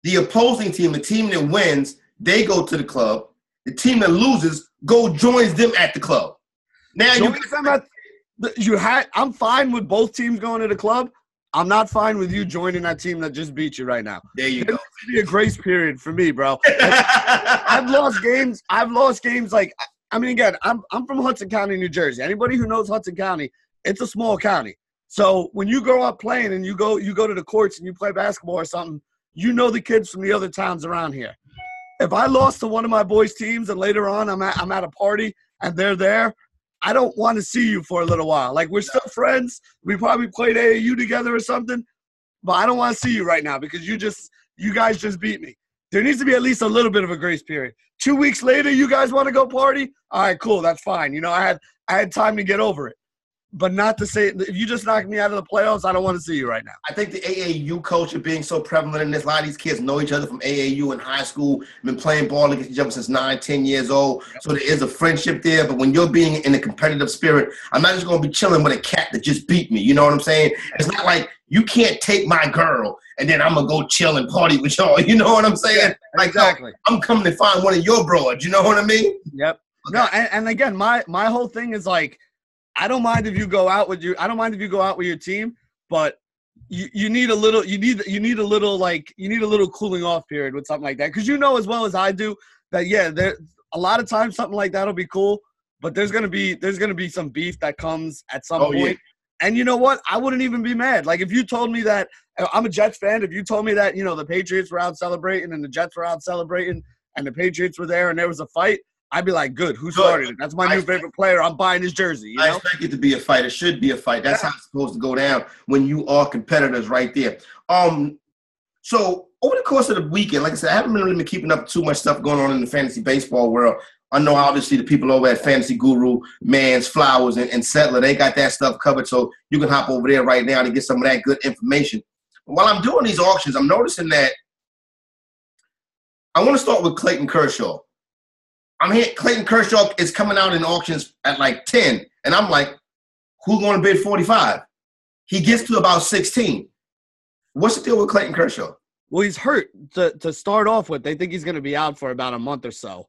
The opposing team, the team that wins, they go to the club. The team that loses joins them at the club. Now I'm fine with both teams going to the club. I'm not fine with you joining that team that just beat you right now. There you go. There needs to be a grace period for me, bro. I've lost games. Like, I mean, again, I'm from Hudson County, New Jersey. Anybody who knows Hudson County, it's a small county. So when you grow up playing and you go to the courts and you play basketball or something, you know the kids from the other towns around here. If I lost to one of my boys' teams and later on I'm at a party and they're there, I don't want to see you for a little while. Like, we're still friends. We probably played AAU together or something, but I don't want to see you right now because you guys just beat me. There needs to be at least a little bit of a grace period. 2 weeks later, you guys want to go party? All right, cool. That's fine. You know, I had time to get over it. But not to say, if you just knocked me out of the playoffs, I don't want to see you right now. I think the AAU culture being so prevalent in this, a lot of these kids know each other from AAU in high school, been playing ball against each other since 9, 10 years old. Yep. So there is a friendship there. But when you're being in a competitive spirit, I'm not just going to be chilling with a cat that just beat me. You know what I'm saying? It's not like you can't take my girl and then I'm going to go chill and party with y'all. You know what I'm saying? Yeah, like, exactly. No, I'm coming to find one of your broads. You know what I mean? Yep. Okay. No, and again, my whole thing is like, I don't mind if you go out with your team, but you need a little cooling off period with something like that. Because you know as well as I do that there a lot of times something like that'll be cool, but there's gonna be some beef that comes at some point. Yeah. And you know what? I wouldn't even be mad. Like, if you told me that, I'm a Jets fan, if you told me that, you know, the Patriots were out celebrating and the Jets were out celebrating and the Patriots were there and there was a fight, I'd be like, good. Who started it? That's my new favorite player. I'm buying his jersey. You know? I expect it to be a fight. It should be a fight. That's how it's supposed to go down when you are competitors right there. So over the course of the weekend, like I said, I haven't really been keeping up too much stuff going on in the fantasy baseball world. I know obviously the people over at Fantasy Guru, Mans, Flowers, and Settler, they got that stuff covered. So you can hop over there right now to get some of that good information. But while I'm doing these auctions, I'm noticing that I want to start with Clayton Kershaw. I'm here. Clayton Kershaw is coming out in auctions at like 10. And I'm like, who's going to bid 45? He gets to about 16. What's the deal with Clayton Kershaw? Well, he's hurt to start off with. They think he's going to be out for about a month or so.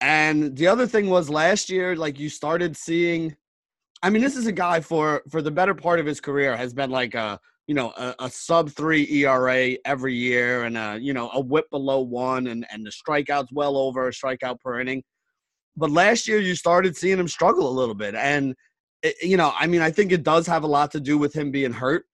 And the other thing was last year, like, you started seeing – I mean, this is a guy for the better part of his career has been like a sub-3 ERA every year and a whip below 1 and the strikeouts well over a strikeout per inning. But last year you started seeing him struggle a little bit. And, I think it does have a lot to do with him being hurt.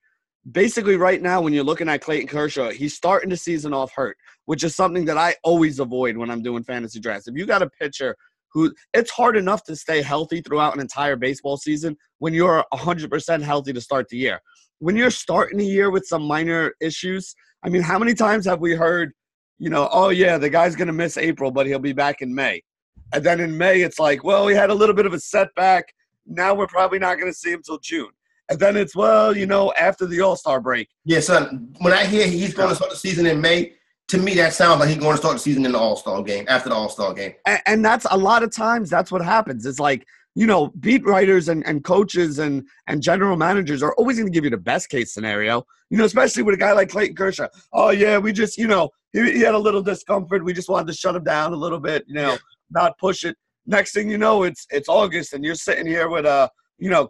Basically right now when you're looking at Clayton Kershaw, he's starting the season off hurt, which is something that I always avoid when I'm doing fantasy drafts. If you got a pitcher who – it's hard enough to stay healthy throughout an entire baseball season when you're 100% healthy to start the year. When you're starting the year with some minor issues, I mean, how many times have we heard, oh, yeah, the guy's going to miss April, but he'll be back in May. And then in May, it's like, well, he had a little bit of a setback. Now we're probably not going to see him till June. And then it's, well, after the All-Star break. Yeah, son, when I hear he's going to start the season in May, to me that sounds like he's going to start the season in the All-Star game, after the All-Star game. And that's a lot of times that's what happens. It's like, beat writers and coaches and general managers are always going to give you the best case scenario, especially with a guy like Clayton Kershaw. Oh, yeah, we just, he had a little discomfort. We just wanted to shut him down a little bit, not push it. Next thing you know, it's August and you're sitting here with,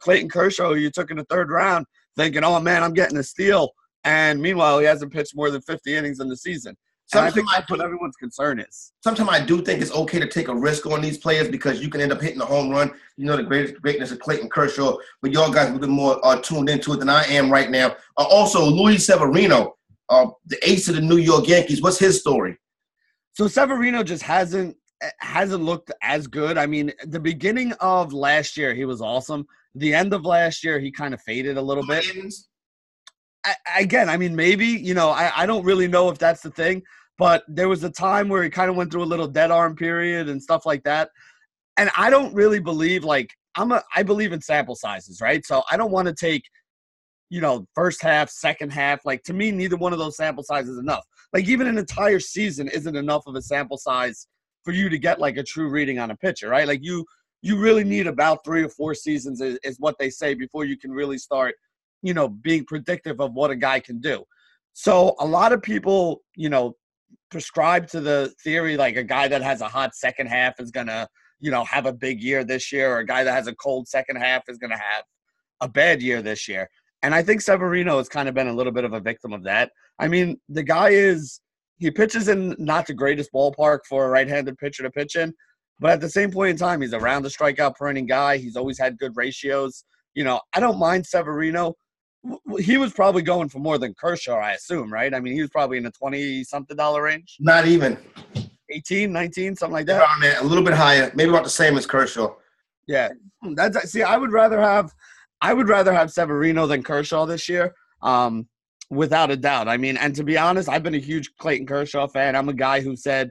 Clayton Kershaw, who you took in the 3rd round, thinking, oh, man, I'm getting a steal. And meanwhile, he hasn't pitched more than 50 innings in the season. And I think that's what everyone's concern is. Sometimes I do think it's okay to take a risk on these players because you can end up hitting a home run. The greatness of Clayton Kershaw, but y'all guys are a bit more tuned into it than I am right now. Also, Luis Severino, the ace of the New York Yankees. What's his story? So Severino just hasn't hasn't looked as good. I mean, the beginning of last year, he was awesome. The end of last year, he kind of faded a little bit. Again, I mean, maybe, I don't really know if that's the thing, but there was a time where he kind of went through a little dead arm period and stuff like that. And I don't really believe, I believe in sample sizes, right? So I don't want to take, first half, second half. To me, neither one of those sample sizes is enough. Even an entire season isn't enough of a sample size for you to get, a true reading on a pitcher, right? You really need about 3 or 4 seasons is what they say before you can really start, being predictive of what a guy can do. So a lot of people, prescribe to the theory, a guy that has a hot second half is going to, have a big year this year, or a guy that has a cold second half is going to have a bad year this year. And I think Severino has kind of been a little bit of a victim of that. I mean, the guy he pitches in not the greatest ballpark for a right-handed pitcher to pitch in, but at the same point in time, he's around the strikeout per inning guy. He's always had good ratios. I don't mind Severino. He was probably going for more than Kershaw, I assume, right? I mean, he was probably in the $20-something range. Not even. 18, 19, something like that. A little bit higher, maybe about the same as Kershaw. Yeah, I would rather have Severino than Kershaw this year, without a doubt. I mean, and to be honest, I've been a huge Clayton Kershaw fan. I'm a guy who said,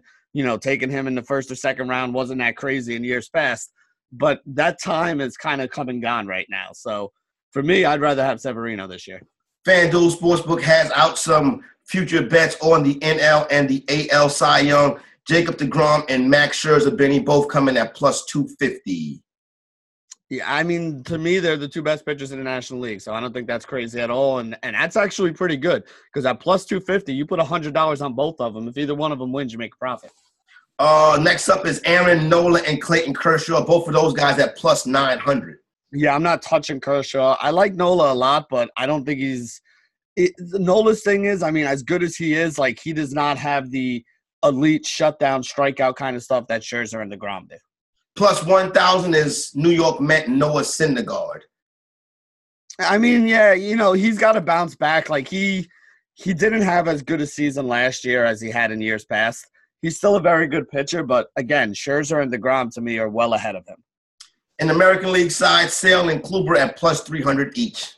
taking him in the first or second round wasn't that crazy in years past, but that time is kind of come and gone right now. So for me, I'd rather have Severino this year. FanDuel Sportsbook has out some future bets on the NL and the AL Cy Young. Jacob deGrom and Max Scherzer, Benny, both coming at plus 250. Yeah, I mean, to me, they're the 2 best pitchers in the National League, so I don't think that's crazy at all. And that's actually pretty good because at plus 250, you put $100 on both of them. If either one of them wins, you make a profit. Next up is Aaron Nola and Clayton Kershaw. Both of those guys at plus 900. Yeah, I'm not touching Kershaw. I like Nola a lot, but I don't think Nola's thing is, I mean, as good as he is, he does not have the elite shutdown strikeout kind of stuff that Scherzer and deGrom do. Plus 1,000 is New York Met Noah Syndergaard. I mean, yeah, he's got to bounce back. He didn't have as good a season last year as he had in years past. He's still a very good pitcher, but again, Scherzer and deGrom to me are well ahead of him. In the American League side, Sale and Kluber at plus 300 each.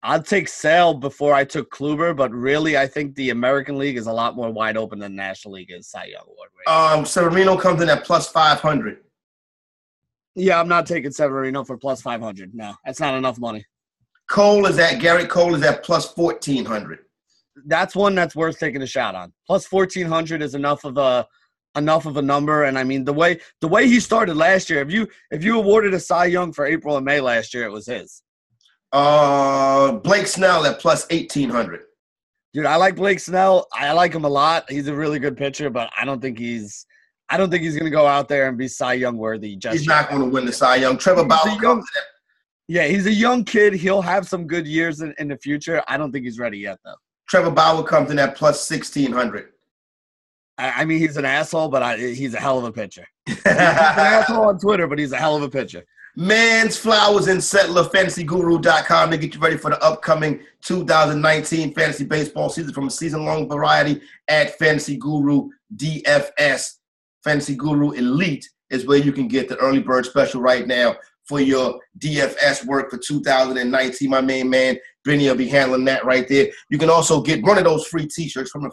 I'd take Sale before I took Kluber, but really I think the American League is a lot more wide open than the National League is Cy Young Award. Right? Severino comes in at plus 500. Yeah, I'm not taking Severino for plus 500. No, that's not enough money. Garrett Cole is at plus 1,400. That's one that's worth taking a shot on. Plus 1,400 is enough of a number, and I mean the way he started last year. If you awarded a Cy Young for April and May last year, it was his. Blake Snell at plus 1,800. Dude, I like Blake Snell. I like him a lot. He's a really good pitcher, but I don't think he's going to go out there and be Cy Young worthy. He's not going to win the Cy Young. Trevor Bauer. Yeah, he's a young kid. He'll have some good years in the future. I don't think he's ready yet, though. Trevor Bauer comes in at plus 1,600. I mean, he's an asshole, but he's a hell of a pitcher. He's an asshole on Twitter, but he's a hell of a pitcher. Man's Flowers and Settler, FantasyGuru.com to get you ready for the upcoming 2019 fantasy baseball season from a season-long variety at Fantasy Guru DFS. Fantasy Guru Elite is where you can get the early bird special right now for your DFS work for 2019. My main man, Benny, will be handling that right there. You can also get one of those free T-shirts from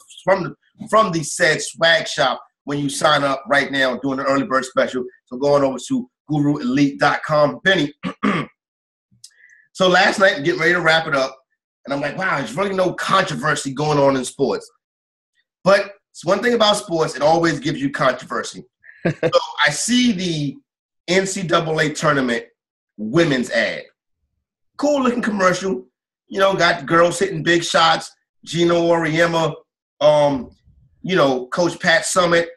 the said swag shop when you sign up right now doing the early bird special. So going over to GuruElite.com. Benny, so last night, getting ready to wrap it up, and I'm like, wow, there's really no controversy going on in sports. But it's one thing about sports, it always gives you controversy. So I see the NCAA tournament women's ad. Cool looking commercial. Got the girls hitting big shots. Gino Auriemma, Coach Pat Summitt,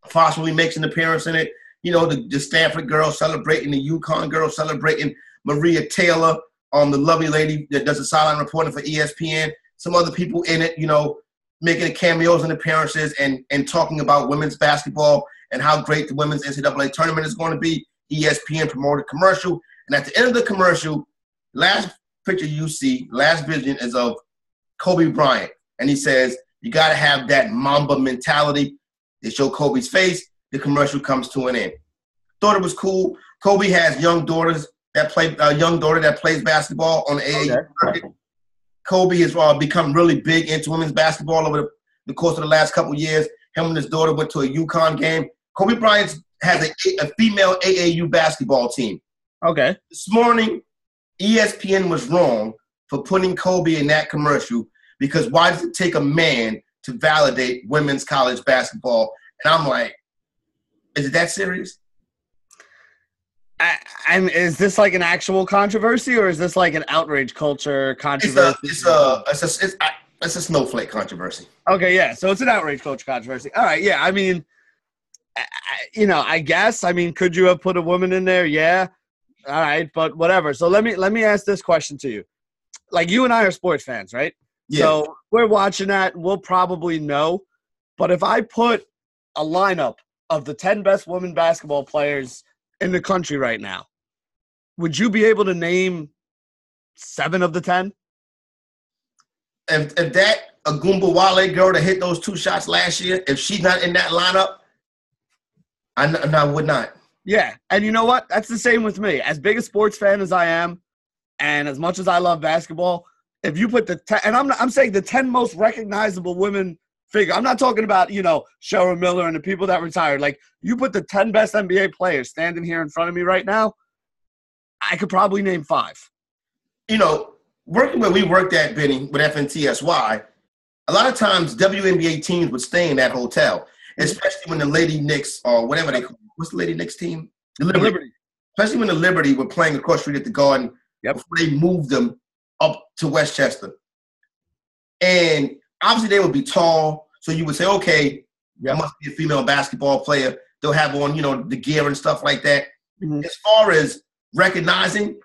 possibly makes an appearance in it. The Stanford girl celebrating, the UConn girl celebrating, Maria Taylor, the lovely lady that does the sideline reporting for ESPN. Some other people in it, making cameos and appearances and talking about women's basketball and how great the women's NCAA tournament is going to be. ESPN promoted commercial. And at the end of the commercial, last picture you see, last vision is of Kobe Bryant. And he says, you got to have that Mamba mentality. They show Kobe's face. The commercial comes to an end. Thought it was cool. Kobe has young daughter that plays basketball on the AAU circuit. Kobe has become really big into women's basketball over the course of the last couple of years. Him and his daughter went to a UConn game. Kobe Bryant has a female AAU basketball team. Okay. This morning, ESPN was wrong for putting Kobe in that commercial because why does it take a man to validate women's college basketball? And I'm like, is it that serious? Is this like an actual controversy or is this like an outrage culture controversy? It's a snowflake controversy. Okay, yeah. So it's an outrage culture controversy. All right, yeah. I mean, I guess. I mean, could you have put a woman in there? Yeah. All right, but whatever. So let me ask this question to you. Like, you and I are sports fans, right? Yeah. So we're watching that. We'll probably know. But if I put a lineup of the 10 best women basketball players in the country right now, would you be able to name 7 of the 10? If that Agumba Wale girl that hit those 2 shots last year, if she's not in that lineup, I would not. Yeah, and you know what? That's the same with me. As big a sports fan as I am, and as much as I love basketball, if you put the 10, and I'm saying the 10 most recognizable women figure. I'm not talking about, Cheryl Miller and the people that retired. Like, you put the 10 best NBA players standing here in front of me right now, I could probably name 5. Working where we worked at, Benny, with FNTSY, a lot of times WNBA teams would stay in that hotel, especially when the Lady Knicks or whatever they call it. What's the Lady Knicks team? The Liberty. Especially when the Liberty were playing across the street at the Garden before they moved them up to Westchester. And obviously they would be tall, so you would say, okay, that must be a female basketball player. They'll have on, the gear and stuff like that. Mm-hmm. As far as recognizing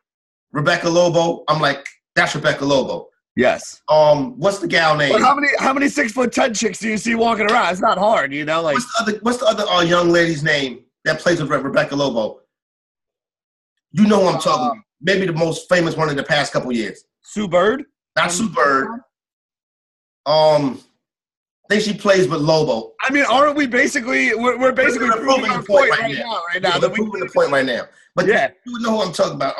Rebecca Lobo, I'm like, that's Rebecca Lobo. Yes. What's the gal name? But how many 6'10" chicks do you see walking around? It's not hard, Like, what's the other young lady's name that plays with Rebecca Lobo? You know who I'm talking about. Maybe the most famous one in the past couple years. Sue Bird? Not Sue Bird. I think she plays with Lobo. I mean, aren't we basically we're basically proving our point right now. We're proving the point right now. But you know who I'm talking about.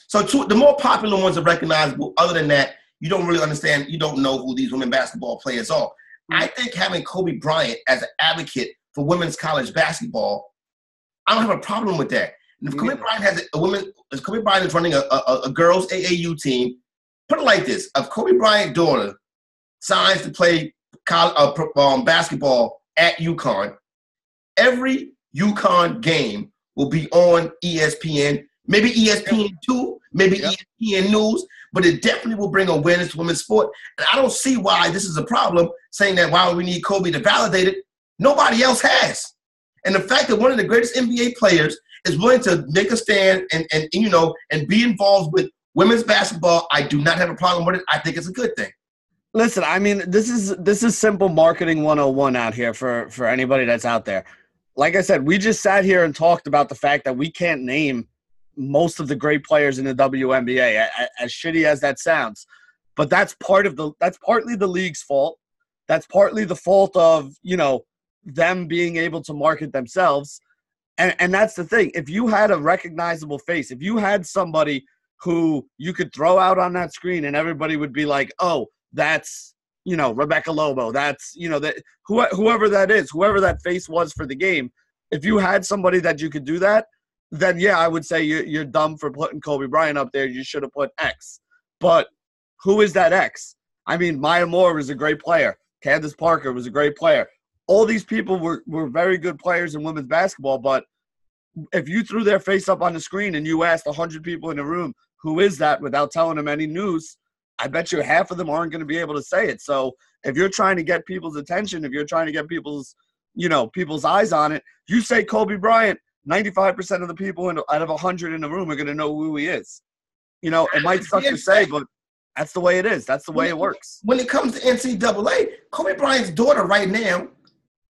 So the more popular ones are recognizable. Other than that, you don't really understand. You don't know who these women basketball players are. Mm-hmm. I think having Kobe Bryant as an advocate for women's college basketball, I don't have a problem with that. And if Kobe Bryant has if Kobe Bryant is running a girls AAU team, put it like this: if Kobe Bryant's daughter signs to play basketball at UConn, every UConn game will be on ESPN. Maybe ESPN2, maybe ESPN News, but it definitely will bring awareness to women's sport. And I don't see why this is a problem, saying that why we need Kobe to validate it. Nobody else has. And the fact that one of the greatest NBA players is willing to make a stand and be involved with women's basketball, I do not have a problem with it. I think it's a good thing. Listen, I mean, this is simple marketing 101 out here for anybody that's out there. Like I said, we just sat here and talked about the fact that we can't name most of the great players in the WNBA, as shitty as that sounds. But that's partly the league's fault. That's partly the fault of, them being able to market themselves. And that's the thing. If you had a recognizable face, if you had somebody who you could throw out on that screen and everybody would be like, oh, that's, Rebecca Lobo, that's, that whoever that is, whoever that face was for the game, if you had somebody that you could do that, then yeah, I would say you're dumb for putting Kobe Bryant up there. You should have put X. But who is that X? I mean, Maya Moore was a great player. Candace Parker was a great player. All these people were very good players in women's basketball, but if you threw their face up on the screen and you asked 100 people in the room, who is that, without telling them any news, I bet you half of them aren't going to be able to say it. So if you're trying to get people's attention, if you're trying to get people's eyes on it, you say Kobe Bryant, 95% of the people out of 100 in the room are going to know who he is. It might suck to say, but that's the way it is. That's the way it works. When it comes to NCAA, Kobe Bryant's daughter right now,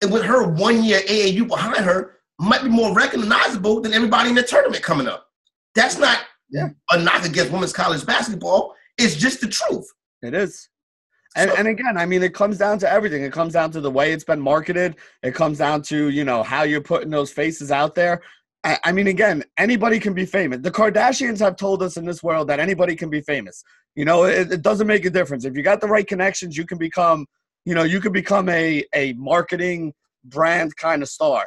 and with her 1 year AAU behind her, might be more recognizable than everybody in the tournament coming up. That's not a knock against women's college basketball. It's just the truth. It is. And again, I mean, it comes down to everything. It comes down to the way it's been marketed. It comes down to, how you're putting those faces out there. I mean, again, anybody can be famous. The Kardashians have told us in this world that anybody can be famous. It doesn't make a difference. If you got the right connections, you can become, a marketing brand kind of star.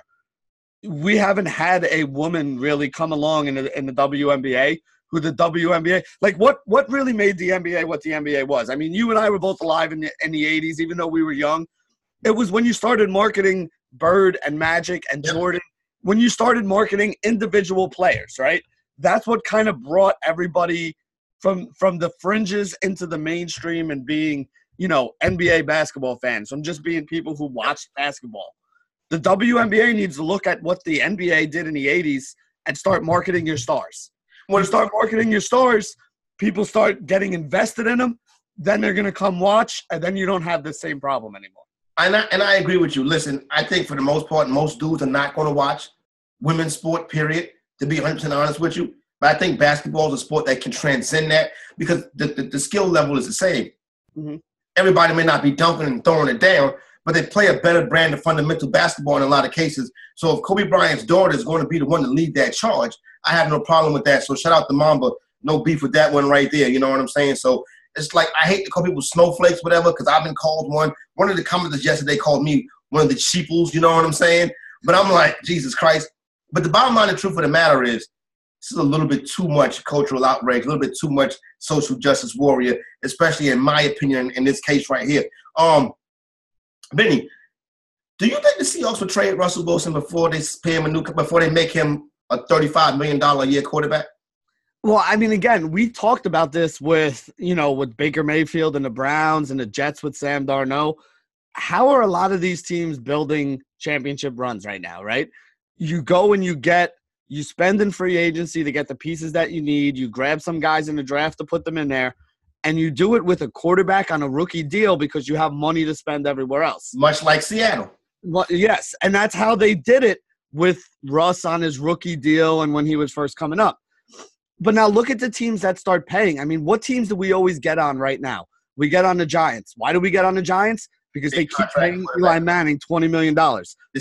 We haven't had a woman really come along in the WNBA. Who the WNBA, like what really made the NBA what the NBA was? I mean, you and I were both alive in the 80s, even though we were young. It was when you started marketing Bird and Magic and Jordan, when you started marketing individual players, right? That's what kind of brought everybody from the fringes into the mainstream and being, NBA basketball fans, from just being people who watched basketball. The WNBA needs to look at what the NBA did in the 80s and start marketing your stars. When you start marketing your stars, people start getting invested in them. Then they're going to come watch, and then you don't have the same problem anymore. And I agree with you. Listen, I think for the most part, most dudes are not going to watch women's sport, period, to be 100% honest with you. But I think basketball is a sport that can transcend that because the skill level is the same. Mm-hmm. Everybody may not be dunking and throwing it down, but they play a better brand of fundamental basketball in a lot of cases. So if Kobe Bryant's daughter is going to be the one to lead that charge, I have no problem with that. So shout out to Mamba. No beef with that one right there. You know what I'm saying? So it's like I hate to call people snowflakes, whatever, because I've been called one. One of the commenters yesterday called me one of the sheeples. You know what I'm saying? But I'm like, Jesus Christ. But the bottom line, the truth of the matter is, this is a little bit too much cultural outrage, a little bit too much social justice warrior, especially in my opinion in this case right here. Benny, do you think the Seahawks would trade Russell Wilson before they pay him before they make him a $35 million a year quarterback? Well, I mean, again, we talked about this with Baker Mayfield and the Browns and the Jets with Sam Darnold. How are a lot of these teams building championship runs right now, right? You go and you spend in free agency to get the pieces that you need. You grab some guys in the draft to put them in there, and you do it with a quarterback on a rookie deal because you have money to spend everywhere else. Much like Seattle. Well, yes, and that's how they did it with Russ on his rookie deal and when he was first coming up. But now look at the teams that start paying. I mean, what teams do we always get on right now? We get on the Giants. Why do we get on the Giants? Because they keep paying Eli Manning $20 million.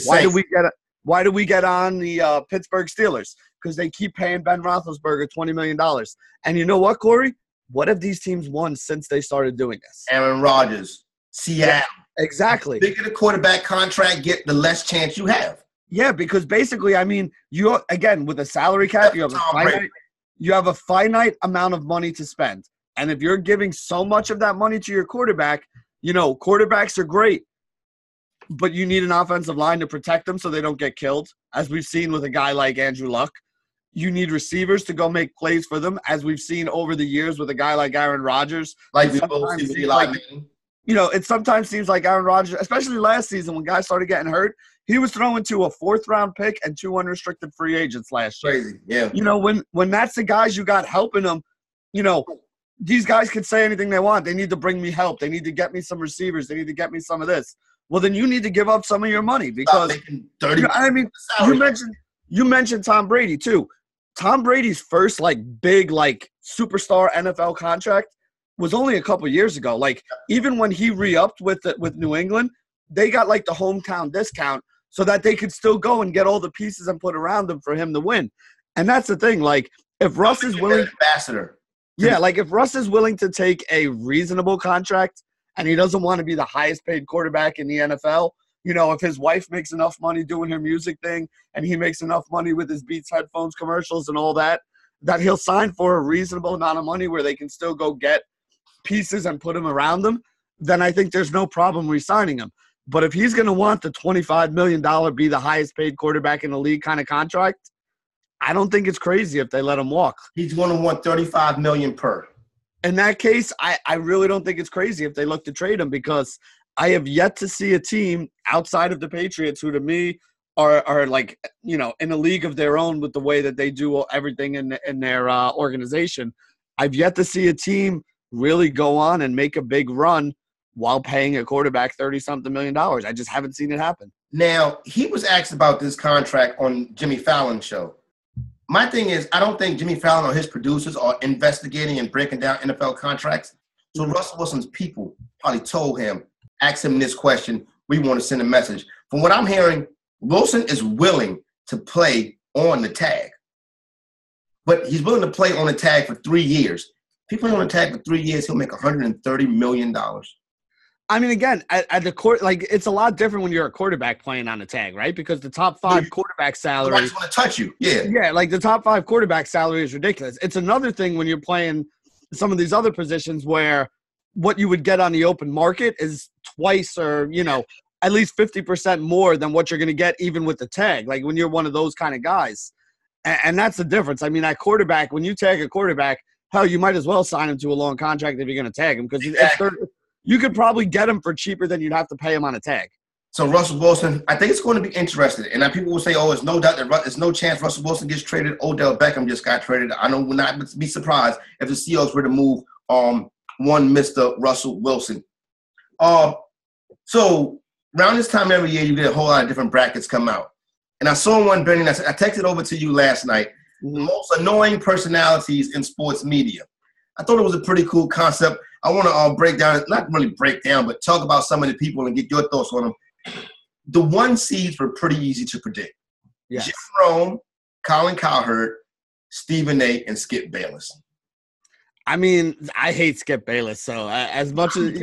Why do we get on the Pittsburgh Steelers? Because they keep paying Ben Roethlisberger $20 million. And you know what, Corey? What have these teams won since they started doing this? Aaron Rodgers, Seattle. Yeah, exactly. The bigger the quarterback contract get, the less chance you have. Yeah, because basically, I mean, you again with a salary cap, you have a finite amount of money to spend, and if you're giving so much of that money to your quarterback, quarterbacks are great, but you need an offensive line to protect them so they don't get killed, as we've seen with a guy like Andrew Luck. You need receivers to go make plays for them, as we've seen over the years with a guy like Aaron Rodgers. Like we both see with Eli Manning. It sometimes seems like Aaron Rodgers, especially last season when guys started getting hurt, he was throwing to a 4th-round pick and 2 unrestricted free agents last year. Crazy, yeah. When that's the guys you got helping them, these guys can say anything they want. They need to bring me help. They need to get me some receivers. They need to get me some of this. Well, then you need to give up some of your money because you mentioned Tom Brady too. Tom Brady's first big superstar NFL contract was only a couple years ago. Even when he re-upped with New England, they got the hometown discount so that they could still go and get all the pieces and put around them for him to win. And that's the thing. If Russ is willing, ambassador. Yeah, if Russ is willing to take a reasonable contract and he doesn't want to be the highest paid quarterback in the NFL, if his wife makes enough money doing her music thing and he makes enough money with his Beats headphones commercials and all that he'll sign for a reasonable amount of money where they can still go get pieces and put him around them, then I think there's no problem re-signing him. But if he's going to want the $25 million be the highest paid quarterback in the league kind of contract, I don't think it's crazy if they let him walk. He's going to want $35 million per. In that case, I really don't think it's crazy if they look to trade him because I have yet to see a team outside of the Patriots who to me are in a league of their own with the way that they do everything in their organization. I've yet to see a team really go on and make a big run while paying a quarterback $30-something million. I just haven't seen it happen. Now, he was asked about this contract on Jimmy Fallon's show. My thing is, I don't think Jimmy Fallon or his producers are investigating and breaking down NFL contracts. So Russell Wilson's people probably told him, ask him this question. We want to send a message. From what I'm hearing, Wilson is willing to play on the tag. But he's willing to play on the tag for 3 years. If he plays on the tag for 3 years, he'll make $130 million. I mean, again, at the court, like, it's a lot different when you're a quarterback playing on the tag, right? Because the top 5 quarterback salary. Nobody's going to touch you. Yeah. Yeah, like the top 5 quarterback salary is ridiculous. It's another thing when you're playing some of these other positions where what you would get on the open market is twice or, at least 50% more than what you're going to get even with the tag, like when you're one of those kind of guys. And that's the difference. I mean, at quarterback, when you tag a quarterback, hell, you might as well sign him to a long contract if you're going to tag him because you could probably get him for cheaper than you'd have to pay him on a tag. So Russell Wilson, I think it's going to be interesting. And people will say, oh, there's no doubt that there's no chance Russell Wilson gets traded. Odell Beckham just got traded. I would not be surprised if the Seahawks were to move one Mr. Russell Wilson. So around this time every year, you get a whole lot of different brackets come out. And I saw one, Benny, I texted over to you last night, the most annoying personalities in sports media. I thought it was a pretty cool concept. I want to break down, not really break down, but talk about some of the people and get your thoughts on them. The 1 seeds were pretty easy to predict. Yes. Jim Rome, Colin Cowherd, Stephen A., and Skip Bayless. I mean, I hate Skip Bayless, so as much as,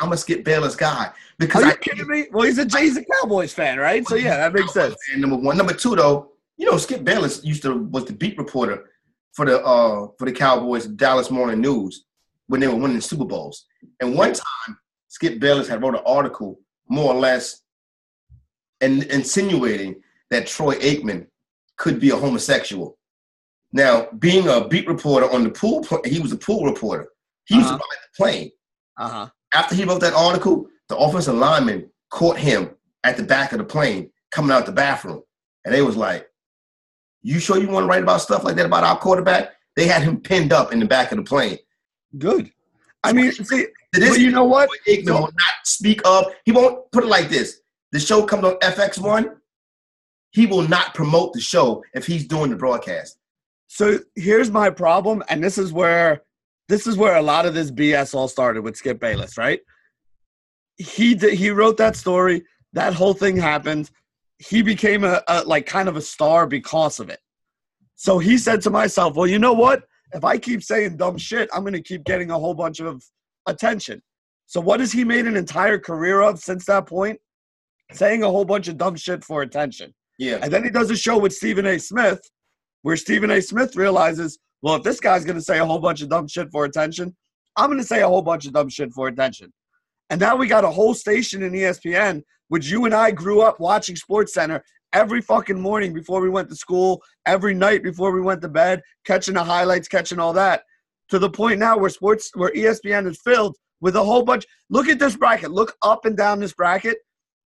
I'm a Skip Bayless guy. Because Are you kidding me? Well, he's a Cowboys fan, right? So, yeah, that makes sense. Fan, number 1. Number 2, though, Skip Bayless was the beat reporter for the Cowboys, Dallas Morning News, when they were winning the Super Bowls. And one time, Skip Bayless had wrote an article more or less insinuating that Troy Aikman could be a homosexual. Now, being a beat reporter on the pool, he was a pool reporter. He used to ride the plane. After he wrote that article, the offensive lineman caught him at the back of the plane coming out the bathroom. And they was like, you sure you want to write about stuff like that about our quarterback? They had him pinned up in the back of the plane. Good. I mean, see, but you know what? Aikman will not speak up. He won't put it like this. The show comes on FX1. He will not promote the show if he's doing the broadcast. So here's my problem, and this is where a lot of this BS all started with Skip Bayless, right? He wrote that story. That whole thing happened. He became a kind of a star because of it. So he said to myself, well, you know what? If I keep saying dumb shit, I'm going to keep getting a whole bunch of attention. So what has he made an entire career of since that point? Saying a whole bunch of dumb shit for attention. Yeah. And then he does a show with Stephen A. Smith where Stephen A. Smith realizes, well, if this guy's going to say a whole bunch of dumb shit for attention, I'm going to say a whole bunch of dumb shit for attention. And now we got a whole station in ESPN, which you and I grew up watching SportsCenter every fucking morning before we went to school, every night before we went to bed, catching the highlights, catching all that, to the point now where ESPN is filled with a whole bunch. Look at this bracket. Look up and down this bracket.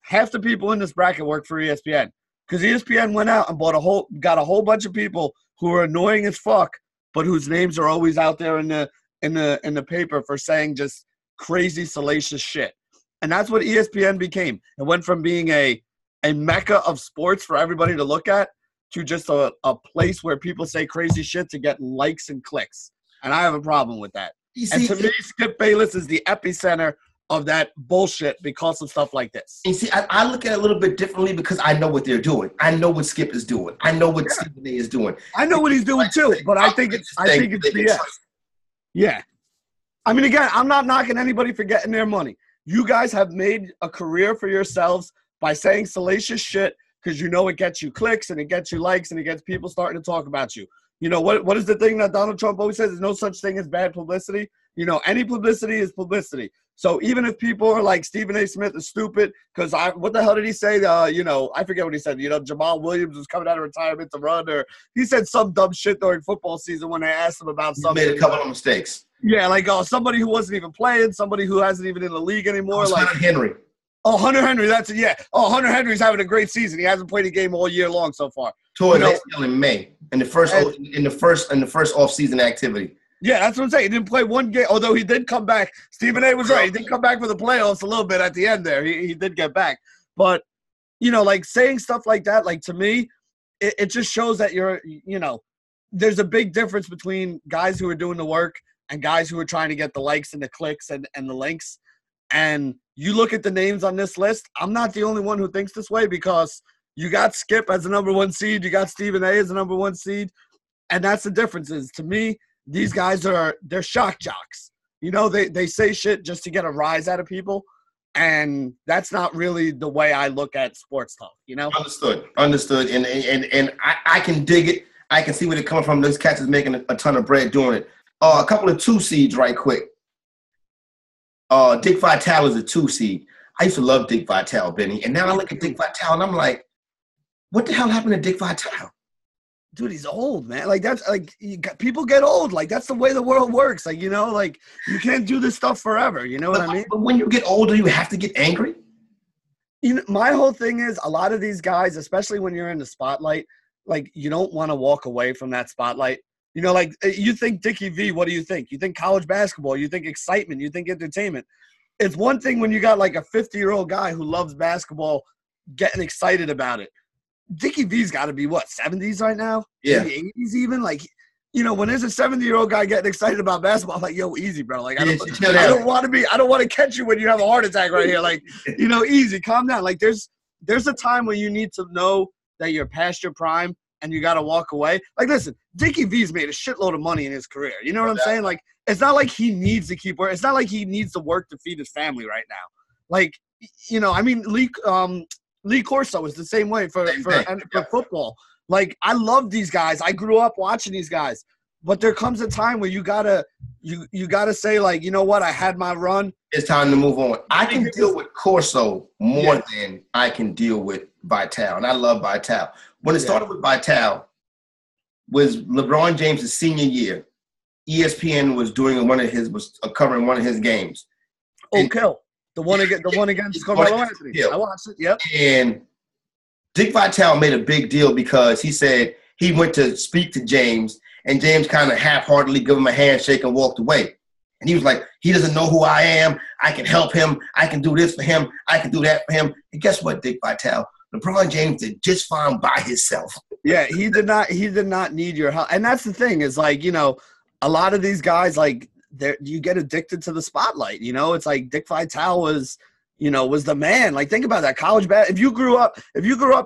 Half the people in this bracket work for ESPN because ESPN went out and got a whole bunch of people who are annoying as fuck, but whose names are always out there in the paper for saying just crazy, salacious shit. And that's what ESPN became. It went from being a mecca of sports for everybody to look at to just a place where people say crazy shit to get likes and clicks. And I have a problem with that. And to me, Skip Bayless is the epicenter of that bullshit because of stuff like this. You see, I look at it a little bit differently because I know what they're doing. I know what Skip is doing. I know what Stephen A. is doing. I know what he's doing too, but I think it's BS. Yeah. I mean, again, I'm not knocking anybody for getting their money. You guys have made a career for yourselves by saying salacious shit because you know it gets you clicks and it gets you likes and it gets people starting to talk about you. You know, what is the thing that Donald Trump always says? There's no such thing as bad publicity. You know, any publicity is publicity. So even if people are like Stephen A. Smith is stupid, because what the hell did he say? I forget what he said. You know, Jamal Williams was coming out of retirement to run, or he said some dumb shit during football season when they asked him about something. He made a couple of mistakes. Yeah, like somebody who wasn't even playing, somebody who hasn't even in the league anymore. Like Hunter Henry. Oh, Hunter Henry, that's it. Yeah. Oh, Hunter Henry's having a great season. He hasn't played a game all year long so far. Tore his ACL in May in the first off-season activity. Yeah, that's what I'm saying. He didn't play one game, although he did come back. Stephen A. was right. He did come back for the playoffs a little bit at the end there. He did get back. But, you know, like saying stuff like that, like to me, it just shows that there's a big difference between guys who are doing the work and guys who are trying to get the likes and the clicks and the links. And you look at the names on this list, I'm not the only one who thinks this way because you got Skip as the number 1 seed, you got Stephen A as the number 1 seed, and that's the difference. Is to me, these guys they're shock jocks. You know, they say shit just to get a rise out of people, and that's not really the way I look at sports talk, you know? Understood. And I can dig it. I can see where they're coming from. Those cats is making a ton of bread doing it. A couple of 2 seeds right quick. Dick Vitale is a 2 seed. I used to love Dick Vitale, Benny. And now I look at Dick Vitale and I'm like, what the hell happened to Dick Vitale? Dude, he's old, man. Like, that's like, people get old. Like, that's the way the world works. Like, you know, like, you can't do this stuff forever. You know what I mean? But when you get older, you have to get angry. You know, my whole thing is a lot of these guys, especially when you're in the spotlight, like, you don't want to walk away from that spotlight. You know, like, you think Dickie V, what do you think? You think college basketball. You think excitement. You think entertainment. It's one thing when you got, like, a 50-year-old guy who loves basketball getting excited about it. Dickie V's got to be, what, 70s right now? Yeah. Maybe 80s even? Like, you know, when there's a 70-year-old guy getting excited about basketball, I'm like, yo, easy, bro. Like, I don't want to catch you when you have a heart attack right here. Like, you know, easy, calm down. Like, there's a time where you need to know that you're past your prime and you got to walk away. Like, listen, Dickie V's made a shitload of money in his career. You know what I'm saying? Like, it's not like he needs to keep working. It's not like he needs to work to feed his family right now. Like, you know, I mean, Lee Corso is the same way for football. Like, I love these guys. I grew up watching these guys. But there comes a time where you gotta say, like, you know what, I had my run. It's time to move on. I can deal with Corso more than I can deal with Vitale. And I love Vitale. When it started with Vitale was LeBron James' senior year. ESPN was covering one of his games. Kill. The one against Carmelo Anthony. Yeah. I watched it, yep. And Dick Vitale made a big deal because he said he went to speak to James, and James kind of half-heartedly gave him a handshake and walked away. And he was like, he doesn't know who I am. I can help him. I can do this for him. I can do that for him. And guess what, Dick Vitale? LeBron James did just fine by himself. Yeah, he did not need your help. And that's the thing is, like, you know, a lot of these guys, like, you get addicted to the spotlight. You know, it's like Dick Vitale was the man. Like, think about that college if you grew up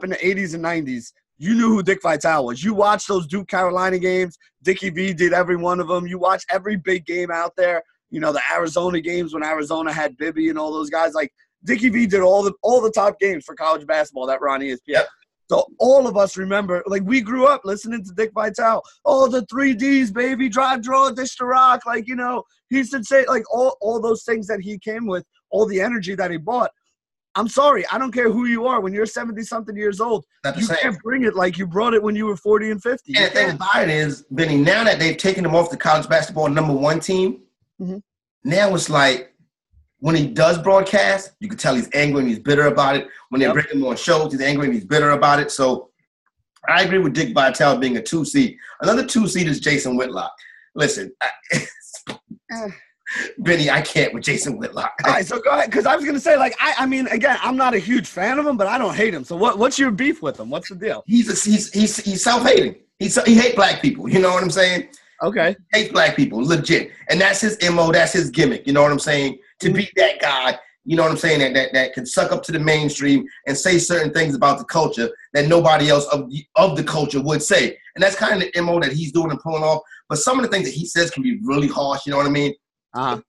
in the 80s and 90s, you knew who Dick Vitale was. You watched those Duke Carolina games. Dickie V did every one of them. You watched every big game out there. You know, the Arizona games when Arizona had Bibby and all those guys. Like, Dickie V did all the top games for college basketball that were on ESPN. Yep. So all of us remember, like, we grew up listening to Dick Vitale. Oh, the 3Ds, baby, drive, draw, dish to rock. Like, you know, he used to say, like, all those things that he came with, all the energy that he brought. I'm sorry, I don't care who you are. When you're 70-something years old, you can't bring it like you brought it when you were 40 and 50. And the thing about it is, Benny, now that they've taken him off the college basketball number 1 team, now it's like, when he does broadcast, you can tell he's angry and he's bitter about it. When they bring him on shows, he's angry and he's bitter about it. So I agree with Dick Vitale being a 2 seed. Another 2 seed is Jason Whitlock. Listen, Benny, I can't with Jason Whitlock. All right, so go ahead, because I was going to say, like, I mean, again, I'm not a huge fan of him, but I don't hate him. So what's your beef with him? What's the deal? He's self-hating. He hates black people. You know what I'm saying? Okay. He hates black people, legit. And that's his MO. That's his gimmick. You know what I'm saying? To be that guy, you know what I'm saying, that can suck up to the mainstream and say certain things about the culture that nobody else of the culture would say. And that's kind of the MO that he's doing and pulling off. But some of the things that he says can be really harsh, you know what I mean? I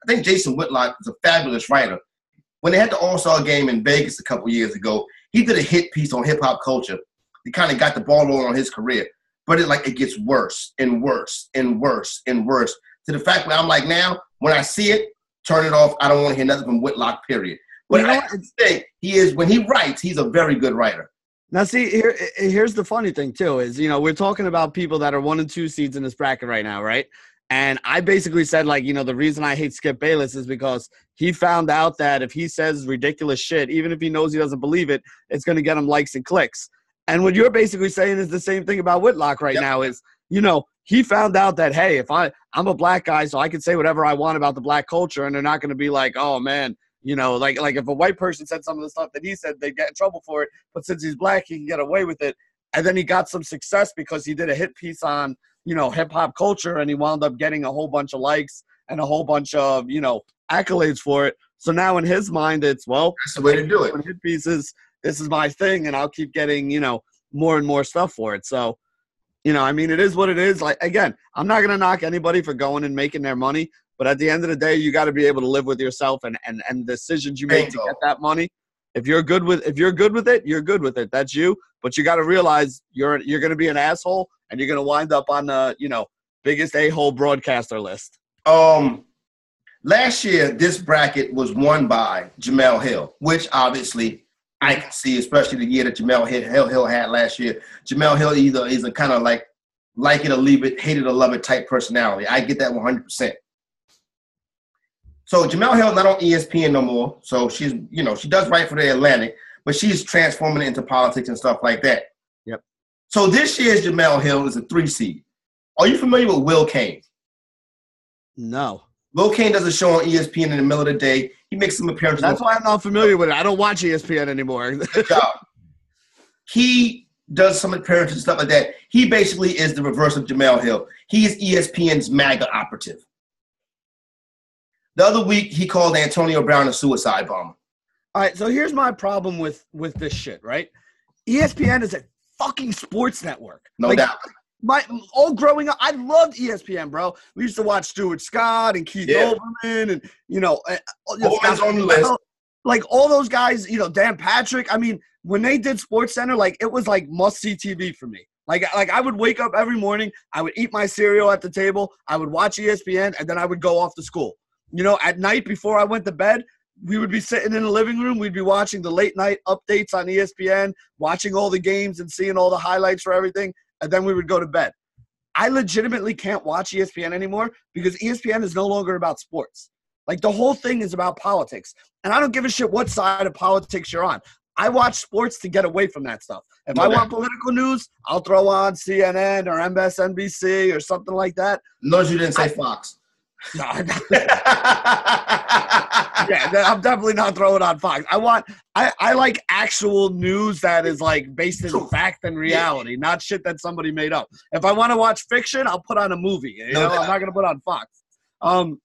think Jason Whitlock is a fabulous writer. When they had the All-Star game in Vegas a couple years ago, he did a hit piece on hip-hop culture. He kind of got the ball rolling on his career. But it gets worse and worse and worse and worse to the fact where I'm like, now, when I see it, turn it off. I don't want to hear nothing from Whitlock, period. But I think when he writes, he's a very good writer. Now, see, here's the funny thing, too, is, you know, we're talking about people that are 1 and 2 seeds in this bracket right now, right? And I basically said, like, you know, the reason I hate Skip Bayless is because he found out that if he says ridiculous shit, even if he knows he doesn't believe it, it's going to get him likes and clicks. And what you're basically saying is the same thing about Whitlock right now is, you know, he found out that, hey, if I'm a black guy, so I can say whatever I want about the black culture, and they're not going to be like, oh, man, you know, like if a white person said some of the stuff that he said, they'd get in trouble for it. But since he's black, he can get away with it. And then he got some success because he did a hit piece on, you know, hip-hop culture, and he wound up getting a whole bunch of likes and a whole bunch of, you know, accolades for it. So now in his mind, it's, well, that's the way to do it. Hit pieces, this is my thing, and I'll keep getting, more and more stuff for it. So, I mean, it is what it is. Like, again, I'm not going to knock anybody for going and making their money, but at the end of the day, you got to be able to live with yourself and decisions you make to get that money. If you're good with it, you're good with it. That's you. But you got to realize you're going to be an asshole, and you're going to wind up on the, biggest a-hole broadcaster list. Last year, this bracket was won by Jamel Hill, which obviously I can see, especially the year that Jamel Hill had last year. Jamel Hill either is a kind of like it or leave it, hate it or love it type personality. I get that 100%. So Jamel Hill not on ESPN no more. So she's, she does write for the Atlantic, but she's transforming it into politics and stuff like that. Yep. So this year's Jamel Hill is a 3 seed. Are you familiar with Will Kane? No. Will Kane does a show on ESPN in the middle of the day. He makes some appearances. That's why I'm not familiar with it. I don't watch ESPN anymore. Good job. He does some appearances and stuff like that. He basically is the reverse of Jamel Hill. He is ESPN's MAGA operative. The other week, he called Antonio Brown a suicide bomber. All right, so here's my problem with this shit, right? ESPN is a fucking sports network. No doubt. All growing up, I loved ESPN, bro. We used to watch Stuart Scott and Keith Olbermann and, Olbermann's on the list. Like all those guys, Dan Patrick. I mean, when they did SportsCenter, like it was like must-see TV for me. Like I would wake up every morning, I would eat my cereal at the table, I would watch ESPN, and then I would go off to school. At night before I went to bed, we would be sitting in the living room. We'd be watching the late night updates on ESPN, watching all the games and seeing all the highlights for everything. And then we would go to bed. I legitimately can't watch ESPN anymore because ESPN is no longer about sports. Like the whole thing is about politics. And I don't give a shit what side of politics you're on. I watch sports to get away from that stuff. If I want political news, I'll throw on CNN or MSNBC or something like that. Notice you didn't say Fox. No, yeah, I'm definitely not throwing on Fox. I like actual news that is like based in fact and reality, not shit that somebody made up. If I want to watch fiction, I'll put on a movie. I'm not gonna put on Fox.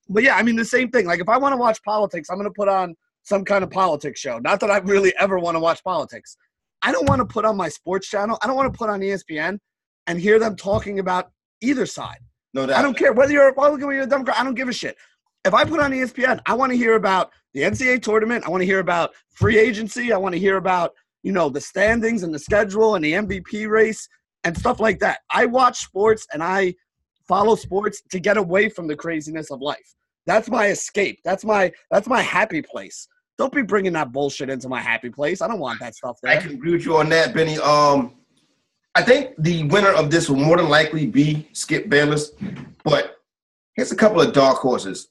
But yeah, I mean the same thing. Like if I want to watch politics, I'm gonna put on some kind of politics show. Not that I really ever want to watch politics. I don't want to put on my sports channel. I don't want to put on ESPN and hear them talking about either side. No doubt. I don't care whether you're a Republican or you're a Democrat. I don't give a shit. If I put on ESPN, I want to hear about the NCAA tournament. I want to hear about free agency. I want to hear about, the standings and the schedule and the MVP race and stuff like that. I watch sports and I follow sports to get away from the craziness of life. That's my escape. That's my happy place. Don't be bringing that bullshit into my happy place. I don't want that stuff there. I can agree with you on that, Benny. I think the winner of this will more than likely be Skip Bayless, but here's a couple of dark horses.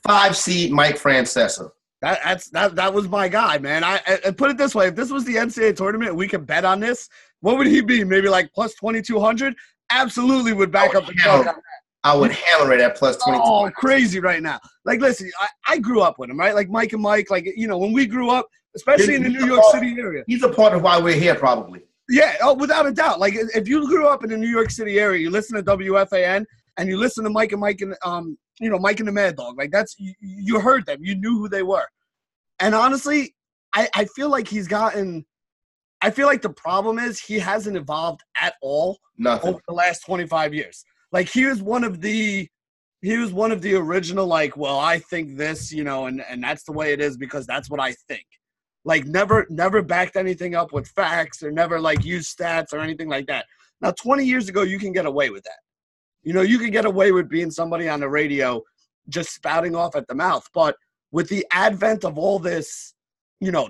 5 seed Mike Francesa. That was my guy, man. I put it this way: if this was the NCAA tournament, we could bet on this. What would he be? Maybe like plus 2,200. Absolutely would back up the truck. I would hammer it at plus 22. Oh, crazy right now. Like, listen, I grew up with him, right? Like Mike and Mike, like when we grew up, especially in the New York City area. He's a part of why we're here, probably. Yeah, without a doubt. Like, if you grew up in the New York City area, you listen to WFAN, and you listen to Mike and Mike and Mike and the Mad Dog. Like, that's you heard them, you knew who they were. And honestly, I feel like he's gotten. I feel like the problem is he hasn't evolved at all over the last 25 years. Like he was one of the original. Like, well, I think this, and that's the way it is because that's what I think. Like never backed anything up with facts or never like used stats or anything like that. Now, 20 years ago, you can get away with that. You can get away with being somebody on the radio just spouting off at the mouth. But with the advent of all this,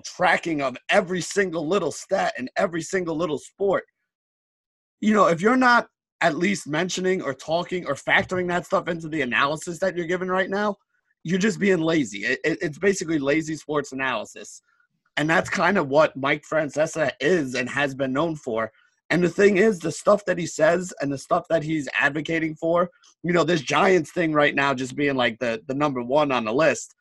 tracking of every single little stat and every single little sport, if you're not at least mentioning or talking or factoring that stuff into the analysis that you're giving right now, you're just being lazy. It's basically lazy sports analysis. And that's kind of what Mike Francesa is and has been known for. And the thing is, the stuff that he says and the stuff that he's advocating for, this Giants thing right now just being like the number one on the list,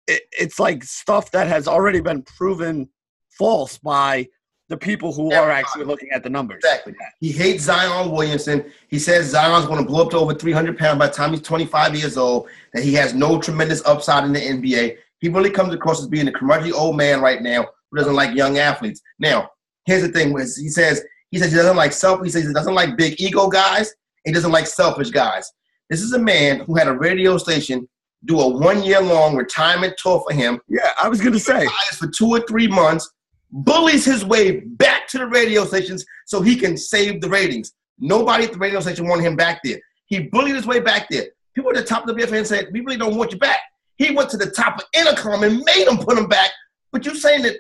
it's like stuff that has already been proven false by the people who are actually looking at the numbers. Exactly. He hates Zion Williamson. He says Zion's going to blow up to over 300 pounds by the time he's 25 years old, that he has no tremendous upside in the NBA. He really comes across as being a curmudgeonly old man right now who doesn't like young athletes. Now, here's the thing: he says he doesn't like he says he doesn't like big ego guys. He doesn't like selfish guys. This is a man who had a radio station do a 1-year-long retirement tour for him. Yeah, I was gonna say for 2 or 3 months, bullies his way back to the radio stations so he can save the ratings. Nobody at the radio station wanted him back there. He bullied his way back there. People at the top of the BFN said, "We really don't want you back." He went to the top of Intercom and made them put him back. But you're saying that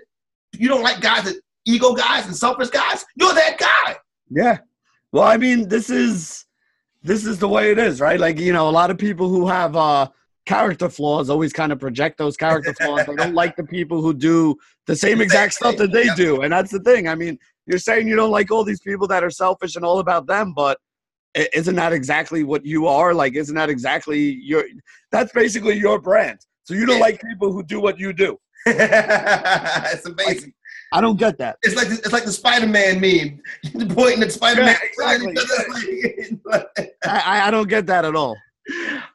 you don't like guys that ego guys and selfish guys? You're that guy. Yeah. Well, I mean, this is the way it is, right? Like, you know, a lot of people who have character flaws always kind of project those character flaws. They don't like the people who do the same exact stuff that they do. And that's the thing. I mean, you're saying you don't like all these people that are selfish and all about them, but isn't that exactly what you are? Like, isn't that exactly that's basically your brand. So you don't like people who do what you do. It's amazing. Like, I don't get that. It's like the Spider-Man meme. The point that Spider-Man. Yeah, exactly. I don't get that at all.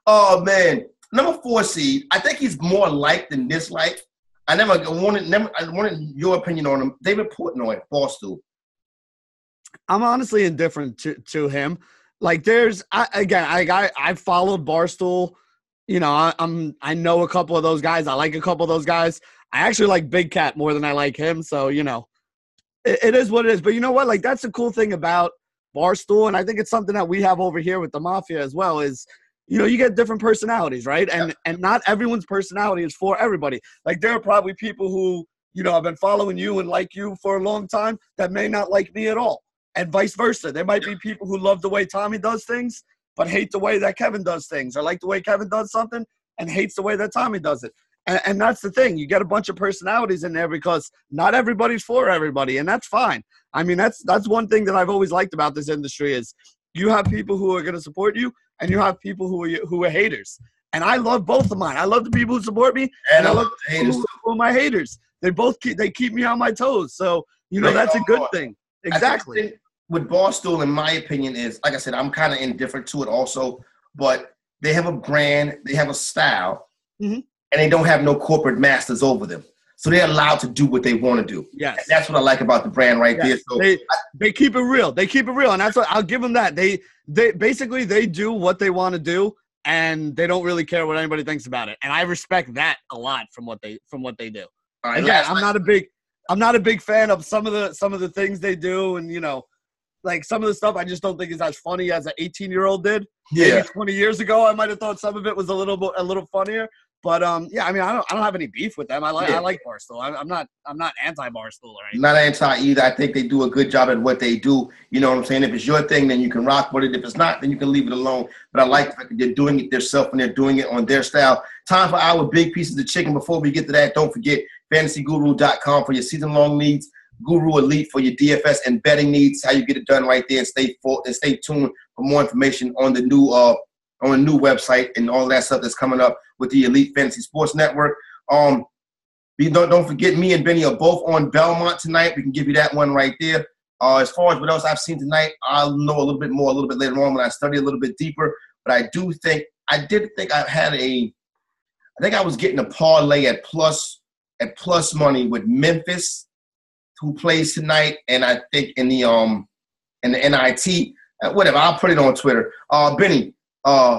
Oh man, number 4 seed. I think he's more liked than disliked. I wanted your opinion on him. David Portnoy, Barstool. I'm honestly indifferent to him. Like, I followed Barstool. You know, I know a couple of those guys. I like a couple of those guys. I actually like Big Cat more than I like him. So, you know, it is what it is. But you know what? Like, that's the cool thing about Barstool, and I think it's something that we have over here with the Mafia as well is, you know, you get different personalities, right? And not everyone's personality is for everybody. Like, there are probably people who, you know, have been following you and like you for a long time that may not like me at all. And vice versa. There might be people who love the way Tommy does things, but hate the way that Kevin does things, or like the way Kevin does something and hates the way that Tommy does it. And that's the thing. You get a bunch of personalities in there because not everybody's for everybody, and that's fine. I mean, that's one thing that I've always liked about this industry is you have people who are going to support you, and you have people who are haters. And I love both of mine. I love the people who support me, and I love the people who are my haters. They keep me on my toes. So, you know, that's a good thing. Exactly. With Barstool, in my opinion, is, like I said, I'm kind of indifferent to it also, but they have a brand, they have a style, and they don't have no corporate masters over them. So they're allowed to do what they want to do. Yes. And that's what I like about the brand right there. So they keep it real. They keep it real, and that's what I'll give them that. They basically they do what they want to do, and they don't really care what anybody thinks about it. And I respect that a lot from what they do. All right, again, I'm not a big fan of some of the things they do, and you know, like some of the stuff I just don't think is as funny as an 18-year-old did. Yeah. Maybe 20 years ago, I might have thought some of it was a little funnier. But yeah, I mean, I don't have any beef with them. I like Barstool. I'm not anti-Barstool or anything. Not anti either. I think they do a good job at what they do. You know what I'm saying? If it's your thing, then you can rock with it. If it's not, then you can leave it alone. But I like the fact that they're doing it themselves and they're doing it on their style. Time for our big pieces of chicken. Before we get to that, don't forget fantasyguru.com for your season-long needs. Guru Elite for your DFS and betting needs. How you get it done right there. And stay tuned for more information on the new website and all that stuff that's coming up with the Elite Fantasy Sports Network. Don't forget, me and Benny are both on Belmont tonight. We can give you that one right there. As far as what else I've seen tonight, I'll know a little bit more a little bit later on when I study a little bit deeper. But I think I was getting a parlay at plus money with Memphis, who plays tonight, and I think in the NIT, whatever. I'll put it on Twitter. Benny,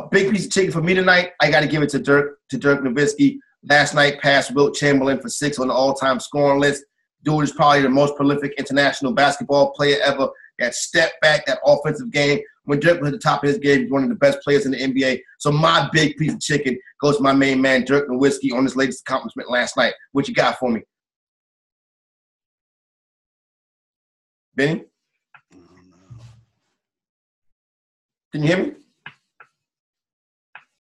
big piece of chicken for me tonight. I got to give it to Dirk Nowitzki. Last night passed Wilt Chamberlain for 6 on the all-time scoring list. Dude is probably the most prolific international basketball player ever. That step back, that offensive game. When Dirk was at the top of his game, he's one of the best players in the NBA. So my big piece of chicken goes to my main man, Dirk Nowitzki, on his latest accomplishment last night. What you got for me? Benny? Can you hear me?